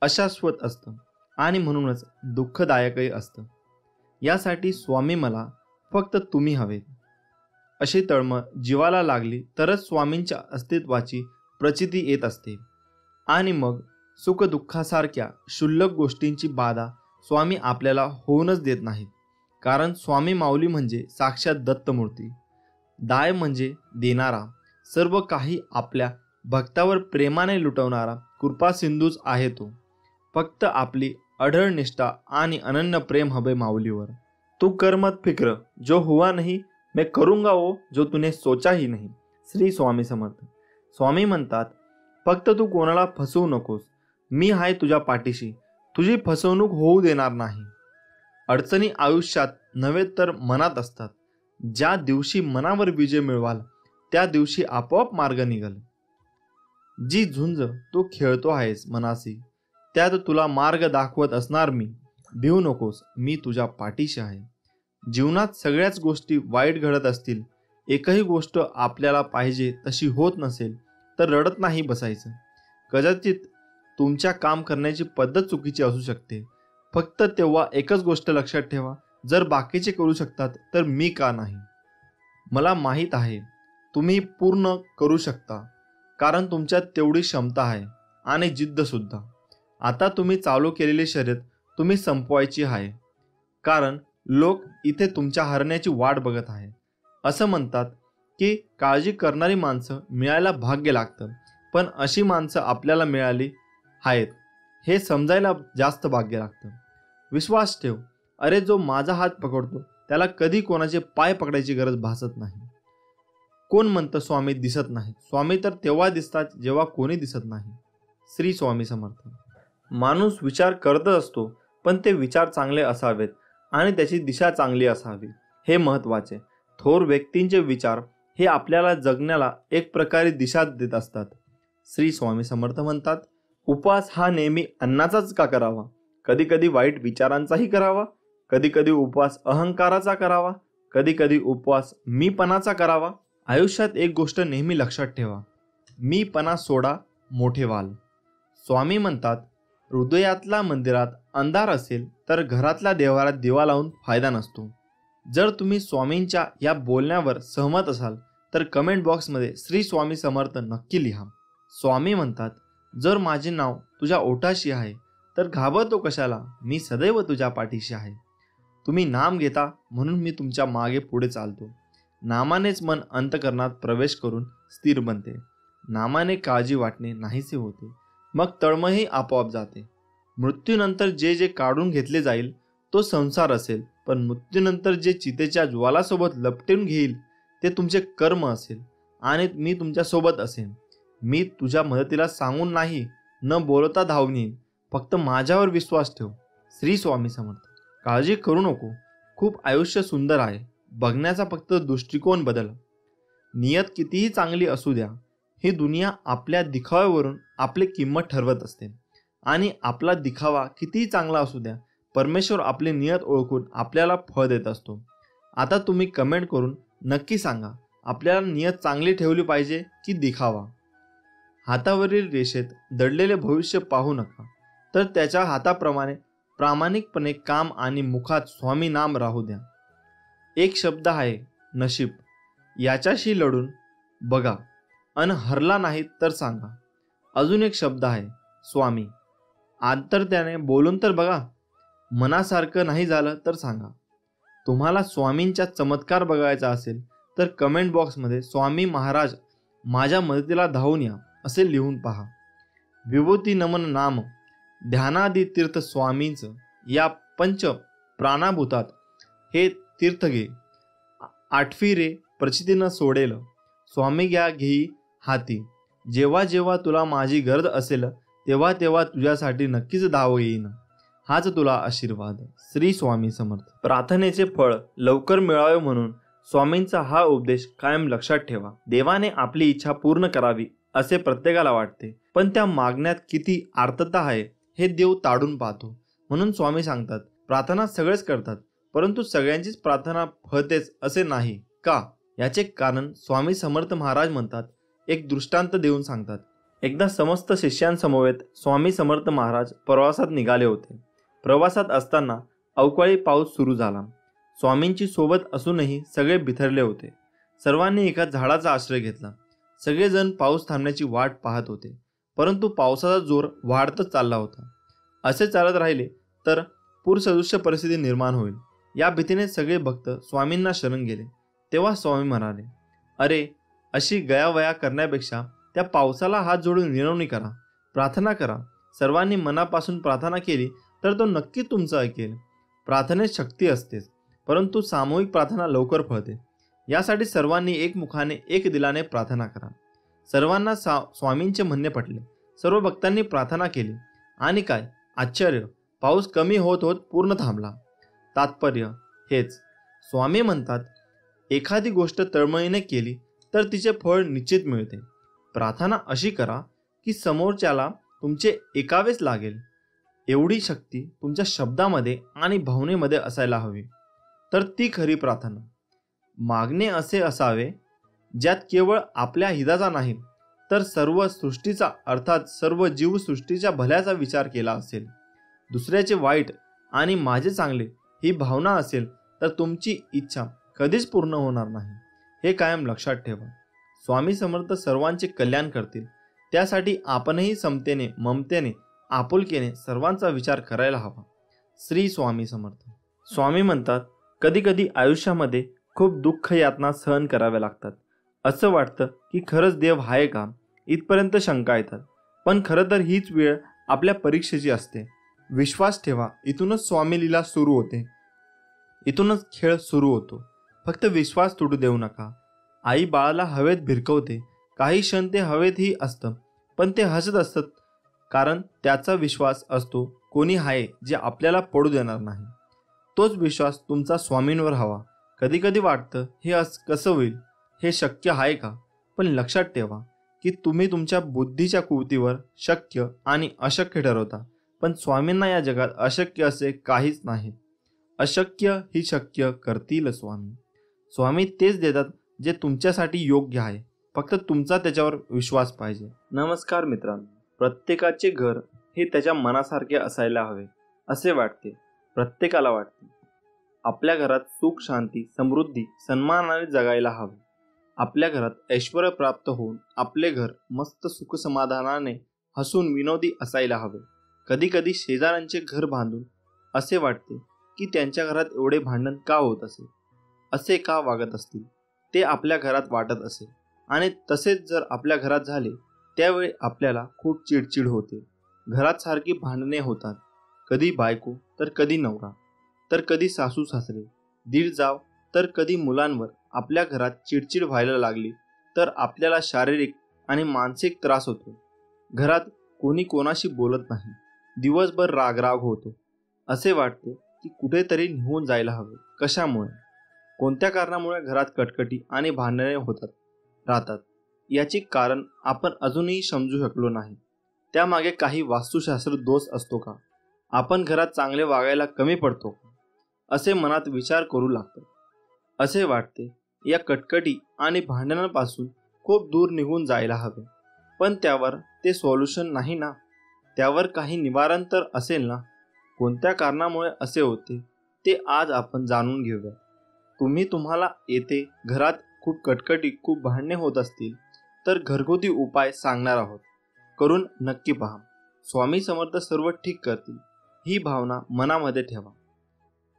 अशाश्वत असतं आणि म्हणूनच दुःखदायकही असतं. यासाठी स्वामी मला फक्त तुम्ही हवेत अशी तळमळ जीवाला लागली तरच स्वामींच्या अस्तित्वाची प्रचिती येत असते. आणि मग सुखदुःखासारख्या क्षुल्लक गोष्टींची बाधा स्वामी आपल्याला होऊनच देत नाहीत, कारण स्वामी माऊली म्हणजे साक्षात दत्तमूर्ती. दाय म्हणजे देणारा, सर्व काही आपल्या भक्तावर प्रेमाने लुटवणारा कृपा सिंधूच आहे तो. फक्त आपली अढळ निष्ठा आणि अनन्य प्रेम हवे माऊलीवर. तू कर मत फिक्र, जो हुआ नहीं मैं करूंगा वो जो तूने सोचा ही नहीं. श्री स्वामी समर्थ. स्वामी म्हणतात, फक्त तू कोणाला फसवू नकोस, मी आहे तुझ्या पाठीशी, तुझी फसवणूक होऊ देणार नाही. अडचणी आयुष्यात नव्हे तर मनात असतात. ज्या दिवशी मनावर विजय मिळवाल त्या दिवशी आपोआप मार्ग निघल. जी झुंज तू खेळतो आहेस मनासी, त्यात तुला मार्ग दाखवत असणार मी. भिवू नकोस, मी तुझ्या पाठीशी आहे. जीवनात सगळ्याच गोष्टी वाईट घडत असतील, एकही गोष्ट आपल्याला पाहिजे तशी होत नसेल तर रडत नाही बसायचं. कदाचित तुमच्या काम करण्याची पद्धत चुकीची असू शकते, फक्त तेव्हा एकच गोष्ट लक्षात ठेवा, जर बाकीचे करू शकतात तर मी का नाही. मला माहीत आहे तुम्ही पूर्ण करू शकता, कारण तुमच्यात तेवढी क्षमता आहे आणि जिद्दसुद्धा. आता तुम्ही चालू केलेली शर्यत तुम्ही संपवायची आहे, कारण लोक इथे तुमच्या हरण्याची वाट बघत आहे. असं म्हणतात की काळजी करणारी माणसं मिळायला भाग्य लागतं, पण अशी माणसं आपल्याला मिळाली आहेत हे समजायला जास्त भाग्य लागतं. विश्वास ठेव, अरे जो माझा हात पकडतो त्याला कधी कोणाचे पाय पकडायची गरज भासत नाही. कोण म्हणतं स्वामी दिसत नाही? स्वामी तर तेव्हा दिसतात जेव्हा कोणी दिसत नाही. श्री स्वामी समर्थ. माणूस विचार करतच असतो, पण ते विचार चांगले असावेत आणि त्याची दिशा चांगली असावी, हे महत्त्वाचे. थोर व्यक्तींचे विचार हे आपल्याला जगण्याला एक प्रकारे दिशा देत असतात. श्री स्वामी समर्थ म्हणतात, उपवास हा नेहमी अन्नाचाच का करावा? कधी कधी वाईट विचारांचाही करावा, कधी कधी उपवास अहंकाराचा करावा, कधी कधी उपवास मीपणाचा करावा. आयुष्यात एक गोष्ट नेहमी लक्षात ठेवा, मीपणा सोडा, मोठे व्हाल. स्वामी म्हणतात, हृदयातल्या मंदिरात अंधार असेल तर घरातल्या देवारात दिवा लावून फायदा नसतो. जर तुम्ही स्वामींच्या या बोलण्यावर सहमत असाल तर कमेंट बॉक्समध्ये श्री स्वामी समर्थ नक्की लिहा. स्वामी म्हणतात, जर माझे नाव तुझ्या ओठाशी आहे तर घाबरतो कशाला, मी सदैव तुझ्या पाठीशी आहे. तुम्ही नाम घेता म्हणून मी तुमच्या मागे पुढे चालतो. नामानेच मन अंतःकरणात प्रवेश करून स्थिर बनते. नामाने काळजी वाटणे नाहीसे होते, मग तळमळही आपोआप जाते. मृत्यूनंतर जे जे काढून घेतले जाईल तो संसार असेल, पण मृत्यूनंतर जे चितेच्या ज्वालासोबत लपटून घेईल ते तुमचे कर्म असेल आणि मी तुमच्यासोबत असेन. मी तुझ्या मदतीला सांगून नाही, न बोलता धावून येईन, फक्त माझ्यावर विश्वास ठेव. श्री स्वामी समर्थ. काळजी करू नको, खूप आयुष्य सुंदर आहे, बघण्याचा फक्त दृष्टिकोन बदल. नियत कितीही चांगली असू द्या, ही दुनिया आपल्या दिखाव्यावरून आपली किंमत ठरवत असते, आणि आपला दिखावा कितीही चांगला असू द्या, परमेश्वर आपली नियत ओळखून आपल्याला फळ देत असतो. आता तुम्ही कमेंट करून नक्की सांगा, आपल्याला नियत चांगली ठेवली पाहिजे की दिखावा? हातावरील रेषेत दडलेले भविष्य पाहू नका, तर त्याच्या हाताप्रमाणे प्रामाणिकपणे काम आणि मुखात स्वामी नाम राहू द्या. एक शब्द आहे नशीब, याच्याशी लढून बघा, अन हरला नाही तर सांगा. अजून एक शब्द आहे स्वामी, आंतरत्याने बोलून तर बघा, मनासारखं नाही झालं तर सांगा. तुम्हाला स्वामींचा चमत्कार बघायचा असेल तर कमेंट बॉक्समध्ये स्वामी महाराज माझ्या मदतीला धावून या असे लिहून पहा. विभूती नमन नाम ध्यानादी तीर्थ स्वामींचं या पंच प्राणाभूतात हे तीर्थ घे. आठवी रे प्रचितीनं सोडेल स्वामी घ्या घेई हाती. जेव्हा जेव्हा तुला माझी गरज असेल तेव्हा तेव्हा तुझ्यासाठी नक्कीच धाव येईन. हाच तुला आशीर्वाद. श्री स्वामी समर्थ. प्रार्थनेचे फळ लवकर मिळावे म्हणून स्वामींचा हा उपदेश कायम लक्षात ठेवा. देवाने आपली इच्छा पूर्ण करावी असे प्रत्येकाला वाटते, पण त्या मागण्यात किती आर्तता आहे हे देव ताडून पाहतो. म्हणून स्वामी सांगतात, प्रार्थना सगळेच करतात, परंतु सगळ्यांचीच प्रार्थना फळतेच असे नाही का? याचे कारण स्वामी समर्थ महाराज म्हणतात, एक दृष्टांत देऊन सांगतात. एकदा समस्त शिष्यांसमवेत स्वामी समर्थ महाराज प्रवासात निघाले होते. प्रवासात असताना अवकाळी पाऊस सुरू झाला. स्वामींची सोबत असूनही सगळे बिथरले होते. सर्वांनी एका झाडाचा आश्रय घेतला. सगळेजण पाऊस थांबण्याची वाट पाहत होते, परंतु पावसाचा जोर वाढतच चालला होता. असे चालत राहिले तर पूरसदृश्य परिस्थिती निर्माण होईल या भीतीने सगळे भक्त स्वामींना शरण गेले. तेव्हा स्वामी म्हणाले, अरे, अशी गयावया करण्यापेक्षा त्या पावसाला हात जोडून विनवणी करा, प्रार्थना करा. सर्वांनी मनापासून प्रार्थना केली तर तो नक्की तुमचं ऐकेल. प्रार्थनेत शक्ती असतेच, परंतु सामूहिक प्रार्थना लवकर फळते. यासाठी सर्वांनी एकमुखाने एक दिलाने प्रार्थना करा. सर्वांना स्वामींचे म्हणणे पटले. सर्व भक्तांनी प्रार्थना केली आणि काय आश्चर्य, पाऊस कमी होत होत पूर्ण थांबला. तात्पर्य हेच, स्वामी म्हणतात, एखादी गोष्ट तळमळीने केली तर तिचे फळ निश्चित मिळते. प्रार्थना अशी करा की समोरच्याला तुमचे ऐकावेच लागेल. एवढी शक्ती तुमच्या शब्दामध्ये आणि भावनेमध्ये असायला हवी, तर ती खरी प्रार्थना. मागणे असे असावे ज्यात केवळ आपल्या हिताचा नाही तर सर्व सृष्टीचा, अर्थात सर्व जीवसृष्टीच्या भल्याचा विचार केला असेल. दुसऱ्याचे वाईट आणि माझे चांगले ही भावना असेल तर तुमची इच्छा कधीच पूर्ण होणार नाही. हे कायम लक्षात ठेवा. स्वामी समर्थ सर्वांचे कल्याण करतील. त्यासाठी आपणही समतेने, ममतेने, आपुलकेने सर्वांचा विचार करायला हवा. श्री स्वामी समर्थ. स्वामी म्हणतात, कधी कधी आयुष्यामध्ये खूप दुःख यातना सहन कराव्या लागतात. असं वाटतं की खरंच देव आहे का, इथपर्यंत शंका येतात. पण खरं तर हीच वेळ आपल्या परीक्षेची असते. विश्वास ठेवा, इथूनच स्वामी लीला सुरू होते, इथूनच खेळ सुरू होतो. फक्त विश्वास तुटू देऊ नका. आई बाळाला हवेत भिरकवते, काही क्षण ते हवेतही असतं, पण ते हसत असतात, कारण त्याचा विश्वास असतो कोणी आहे जे आपल्याला पडू देणार नाही. तोच विश्वास तुमचा स्वामींवर हवा. कधी कधी वाटतं हे कसं होईल, हे शक्य आहे का? पण लक्षात ठेवा की तुम्ही तुमच्या बुद्धीच्या कुवतीवर शक्य आणि अशक्य ठरवता, पण स्वामींना या जगात अशक्य असे काहीच नाही. अशक्य ही शक्य करतील स्वामी. स्वामी तेच देतात जे तुमच्यासाठी योग्य आहे, फक्त तुमचा त्याच्यावर विश्वास पाहिजे. नमस्कार मित्रांनो. प्रत्येकाचे घर हे त्याच्या मनासारखे असायला हवे असे वाटते. प्रत्येकाला वाटते आपल्या घरात सुख, शांती, समृद्धी, सन्मानाने जगायला हवे. आपल्या घरात ऐश्वर्य प्राप्त होऊन आपले घर मस्त सुख समाधानाने हसून विनोदी असायला हवे. कधी कधी शेजाऱ्यांचे घर बांधून असे वाटते की त्यांच्या घरात एवढे भांडण का होत असेल, असे का वागत असतील, ते आपल्या घरात वाटत असेल. आणि तसेच जर आपल्या घरात झाले त्यावेळी आपल्याला खूप चिडचिड होते. घरात सारखी भांडणे होतात, कधी बायको तर कधी नवरा, तर कधी सासू सासरे, दीर जाव, तर कधी मुलांवर. आपल्या घरात चिडचिड व्हायला लागली तर आपल्याला शारीरिक आणि मानसिक त्रास होतो. घरात कोणी कोणाशी बोलत नाही, दिवसभर रागराग होतो. असे वाटते की कुठेतरी निघून जायला हवे. कशामुळे, कोणत्या कारणामुळे घरात कटकटी आणि भांडणे होतात राहतात, याचे कारण आपण अजूनही समजू शकलो नाही. त्यामागे काही वास्तुशास्त्र दोष असतो का? आपण घरात चांगले वागायला कमी पडतो का? असे मनात विचार करू लागतात. असे वाटते या कटकटी आणि भांडणांपासून खूप दूर निघून जायला हवे. पण त्यावर ते सोल्युशन नाही ना, त्यावर काही निवारण तर असेल ना. कोणत्या कारणामुळे असे होते ते आज आपण जाणून घेऊया. तुम्हाला येथे घरात खूप कटकटी, खूप भांडणे होत असतील तर घरगुती उपाय सांगणार आहोत. करून नक्की पहा. स्वामी समर्थ सर्व ठीक करतील ही भावना मनामध्ये ठेवा.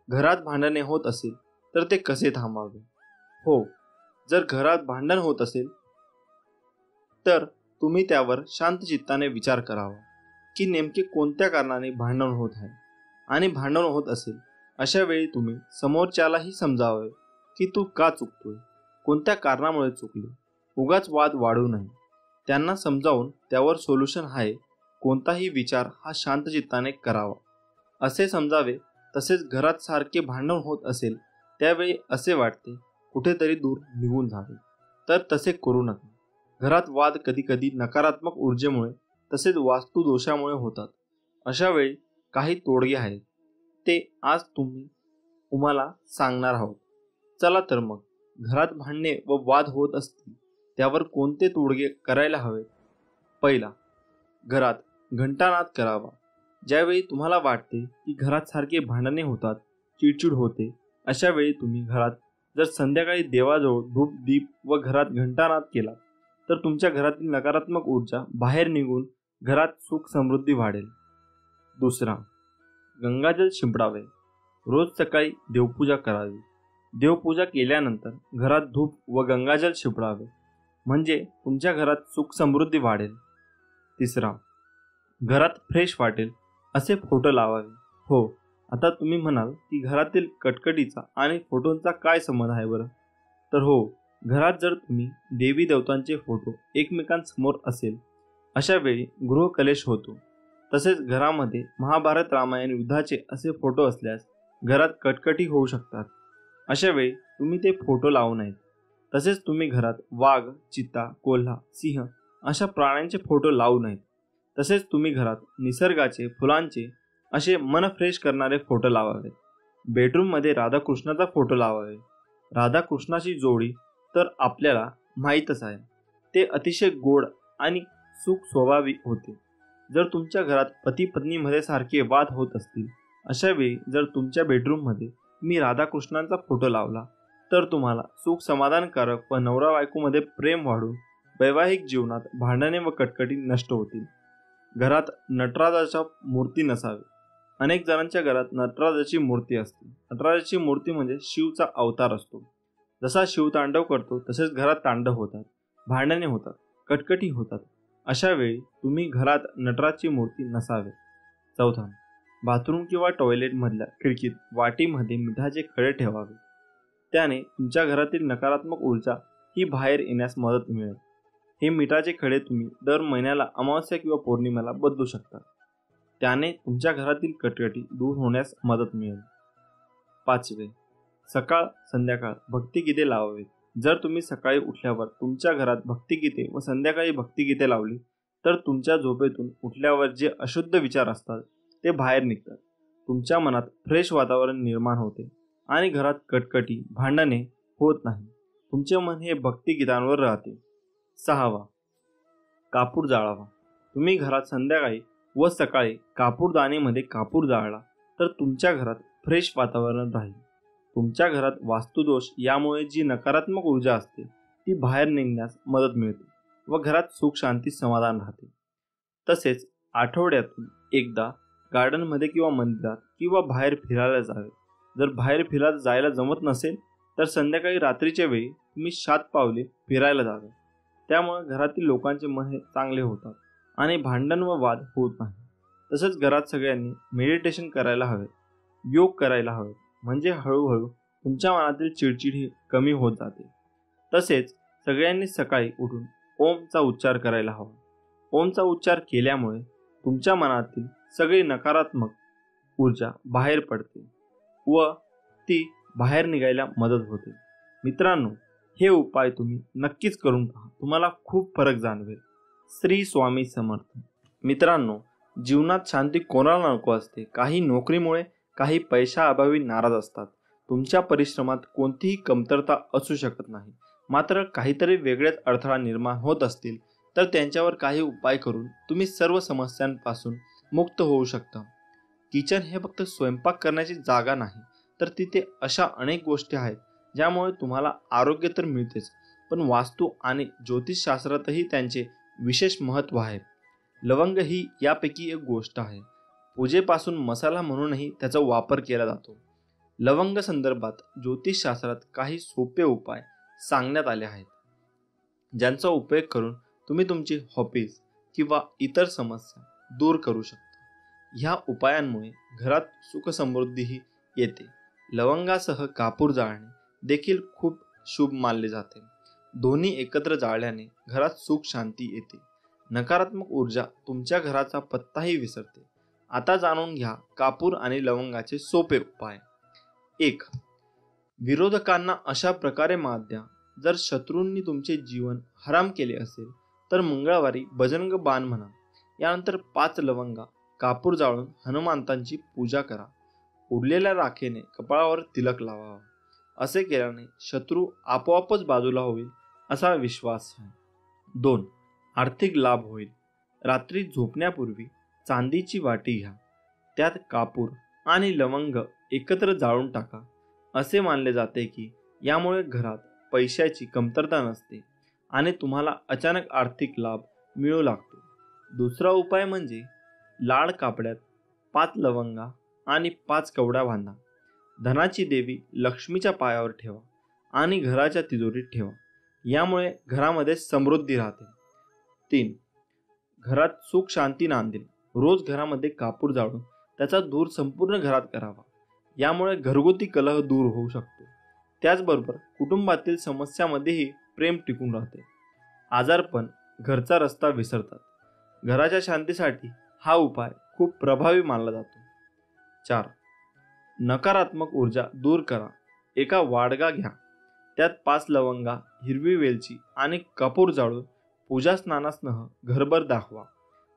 घरात भांडणे होत असेल तर ते कसे थांबावे? हो, जर घरात भांडण होत असेल तर तुम्ही त्यावर शांत चित्ताने विचार करावा की नेमके कोणत्या कारणाने भांडण होत आहे. आणि भांडण होत असेल अशा वेळी तुम्ही समोरच्यालाही समजावे की तू का चुकतोय, कोणत्या कारणामुळे चुकले. उगाच वाद वाढू नये. त्यांना समजावून त्यावर सोल्युशन आहे कोणताही विचार हा शांत चित्ताने करावा असे समजावे. तसेच घरात सारखे भांडण होत असेल त्यावेळी असे वाटते कुठेतरी दूर निघून जावे, तर तसे करू नका. घरात वाद कधीकधी नकारात्मक ऊर्जेमुळे तसेच वास्तुदोषामुळे होतात. अशा वेळी काही तोडगे आहेत, ते आज तुम्हाला सांगणार आहोत. चला तर मग, घरात भांडणे व वाद होत असतील त्यावर कोणते तोडगे करायला हवेत. पहिला, घरात घंटानाद करावा. ज्यावेळी तुम्हाला वाटते की घरात सारखे भांडणे होतात, चिडचिड होते, अशा वेळी तुम्ही घरात जर संध्याकाळी देवाजवळ धूप दीप व घरात घंटानाद केला तर तुमच्या घरातील नकारात्मक ऊर्जा बाहेर निघून घरात सुख समृद्धी वाढेल. दुसरा, गंगाजल शिंपडावे. रोज सकाळी देवपूजा करावी. देवपूजा केल्यानंतर घरात धूप व गंगाजल शिंपडावे, म्हणजे तुमच्या घरात सुख समृद्धी वाढेल. तिसरा, घरात फ्रेश वाटेल असे फोटो लावावे. हो, आता तुम्ही म्हणाल की घरातील कटकटीचा आणि फोटोंचा काय संबंध आहे बरं? तर हो, घरात जर तुम्ही देवी देवतांचे फोटो एकमेकांसमोर असेल अशा वेळी गृहकलेश होतो. तसेच घरामध्ये महाभारत रामायण युद्धाचे असे फोटो असल्यास घरात कटकटी होऊ शकतात. अशा वेळी तुम्ही ते फोटो लावू नयेत. तसेच तुम्ही घरात वाघ, चित्ता, कोल्हा, सिंह अशा प्राण्यांचे फोटो लावू नयेत. तसेच तुम्ही घरात निसर्गाचे, फुलांचे असे मन फ्रेश करणारे फोटो लावावेत. बेडरूममध्ये राधाकृष्णाचा फोटो लावावे. राधाकृष्णाची जोडी तर आपल्याला माहीतच आहे, ते अतिशय गोड आणि सुख स्वभावी होते. जर तुमच्या घरात पती पत्नीमध्ये सारखे वाद होत असतील अशा वेळी जर तुमच्या बेडरूममध्ये तुम्ही राधाकृष्णांचा फोटो लावला तर तुम्हाला सुख समाधानकारक व नवरा बायकोमध्ये प्रेम वाढून वैवाहिक जीवनात भांडणे व कटकटी नष्ट होतील. घरात नटराजाच्या मूर्ती नसावी. अनेक जणांच्या घरात नटराजाची मूर्ती असते. नटराजाची मूर्ती म्हणजे शिवचा अवतार असतो. जसा शिव तांडव करतो तसेच घरात तांडव होतात, भांडणे होतात, कटकटी होतात. अशा वेळी तुम्ही घरात नटराजची मूर्ती नसावे. चौथा, बाथरूम किंवा टॉयलेटमधल्या खिडकीत वाटीमध्ये मिठाचे खडे ठेवावे. त्याने तुमच्या घरातील नकारात्मक ऊर्जा ही बाहेर येण्यास मदत मिळेल. हे मिठाचे खडे तुम्ही दर महिन्याला अमावस्या किंवा पौर्णिमेला बदलू शकता. त्याने तुमच्या घरातील कटकटी दूर होण्यास मदत मिळेल. पाचवे, सकाळ संध्याकाळ भक्तिगीते लावावेत. जर तुम्ही सकाळी उठल्यावर तुमच्या घरात भक्तिगीते व संध्याकाळी भक्तिगीते लावली तर तुमच्या झोपेतून उठल्यावर जे अशुद्ध विचार असतात ते बाहेर निघतात. तुमच्या मनात फ्रेश वातावरण निर्माण होते आणि घरात कटकटी, भांडणे होत नाही. तुमचे मन हे भक्तिगीतांवर राहते. सहावा, कापूर जाळावा. तुम्ही घरात संध्याकाळी व सकाळी कापूरदानीमध्ये कापूर जाळला तर तुमच्या घरात फ्रेश वातावरण राहील. तुमच्या घरात वास्तुदोष यामुळे जी नकारात्मक ऊर्जा असते ती बाहेर निघण्यास मदत मिळते व घरात सुख शांती समाधान राहते. तसेच आठवड्यातून एकदा गार्डनमध्ये किंवा मंदिरात किंवा बाहेर फिरायला जावे. जर बाहेर फिरायला जायला जमत नसेल तर संध्याकाळी रात्रीच्या वेळी तुम्ही 7 पावले फिरायला जावे. त्यामुळे घरातील लोकांचे मन हे चांगले होतात आणि भांडण व वाद होत नाही. तसेच घरात सगळ्यांनी मेडिटेशन करायला हवे, योग करायला हवे, म्हणजे हळूहळू तुमच्या मनातील चिडचिड ही कमी होत जाते. तसेच सगळ्यांनी सकाळी उठून ओमचा उच्चार करायला हवा. ओमचा उच्चार केल्यामुळे तुमच्या मनातील सगळी नकारात्मक ऊर्जा बाहेर पडते व ती बाहेर निघायला मदत होते. मित्रांनो, हे उपाय तुम्ही नक्कीच करून पहा, तुम्हाला खूप फरक जाणवेल. श्री स्वामी समर्थ. मित्रांनो, जीवनात शांती कोणाला नको असते. काही नोकरीमुळे, काही पैशाअभावी नाराज असतात. तुमच्या परिश्रमात कोणतीही कमतरता असू शकत नाही. मात्र काहीतरी वेगळेच अडथळा निर्माण होत असतील तर त्यांच्यावर काही उपाय करून तुम्ही सर्व समस्यांपासून मुक्त होऊ शकता. किचन हे फक्त स्वयंपाक करण्याची जागा नाही, तर तिथे अशा अनेक गोष्टी आहेत ज्यामुळे तुम्हाला आरोग्य तर मिळतेच, पण वास्तू आणि ज्योतिषशास्त्रातही त्यांचे विशेष महत्त्व आहे. लवंग ही यापैकी एक गोष्ट आहे. पूजेपासून मसाला म्हणूनही त्याचा वापर केला जातो. लवंग संदर्भात ज्योतिषशास्त्रात काही सोपे उपाय सांगण्यात आले आहेत, ज्यांचा उपयोग करून तुम्ही तुमची हॉबीज किंवा इतर समस्या दूर करू शकता. ह्या उपायांमुळे घरात सुख समृद्धीही येते. लवंगासह कापूर जाळणे देखील खूप शुभ मानले जाते. दोन्ही एकत्र जाळल्याने घरात सुख शांती येते. नकारात्मक ऊर्जा तुमच्या घराचा पत्ताही विसरते. आता जाणून घ्या कापूर आणि लवंगाचे सोपे उपाय. 1. विरोधकांना अशा प्रकारे मात द्या. जर शत्रूंनी तुमचे जीवन हराम केले असेल तर मंगळवारी बजरंग बाण म्हणा. यानंतर 5 लवंगा कापूर जाळून हनुमंतांची पूजा करा. उरलेल्या राखेने कपाळावर तिलक लावावा. असे केल्याने शत्रू आपोआपच बाजूला होईल असा विश्वास आहे. 2. आर्थिक लाभ होईल. रात्री झोपण्यापूर्वी चांदीची वाटी घ्या. त्यात कापूर आणि लवंग एकत्र जाळून टाका. असे मानले जाते की यामुळे घरात पैशाची कमतरता नसते आणि तुम्हाला अचानक आर्थिक लाभ मिळू लागतो. दुसरा उपाय म्हणजे लाल कापड्यात 5 लवंगा आणि 5 कवड्या बांधा. धनाची देवी लक्ष्मीच्या पायावर ठेवा आणि घराच्या तिजोरीत ठेवा. यामुळे घरामध्ये समृद्धी राहते. 3. घरात सुख शांती नांदेल. रोज घरामध्ये कापूर जाळून त्याचा धूर संपूर्ण घरात करावा. यामुळे घरगुती कलह दूर होऊ शकतो. त्याचबरोबर कुटुंबातील समस्यामध्येही प्रेम टिकून राहते. आजारपण घरचा रस्ता विसरतात. घराच्या शांतीसाठी हा उपाय खूप प्रभावी मानला जातो. 4. नकारात्मक ऊर्जा दूर करा. एका वाडगा घ्या. त्यात 5 लवंगा, हिरवी वेलची आणि कापूर जाळून पूजा स्नानासह घरभर दाखवा.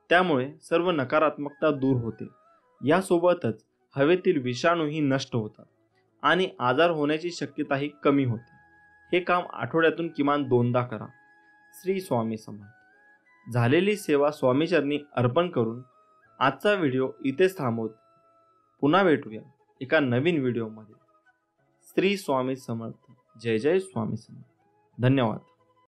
त्यामुळे सर्व नकारात्मकता दूर होते. यासोबतच हवेतील विषाणूही नष्ट होतात आणि आजार होण्याची शक्यताही कमी होते. हे काम आठवड्यातून किमान 2दा करा. श्री स्वामी समर्थ. झालेली सेवा स्वामीचरणी अर्पण करून आजचा व्हिडिओ इथेच थांबवत पुन्हा भेटूया एका नवीन व्हिडिओमध्ये. श्री स्वामी समर्थ. जय जय स्वामी समर्थ. धन्यवाद.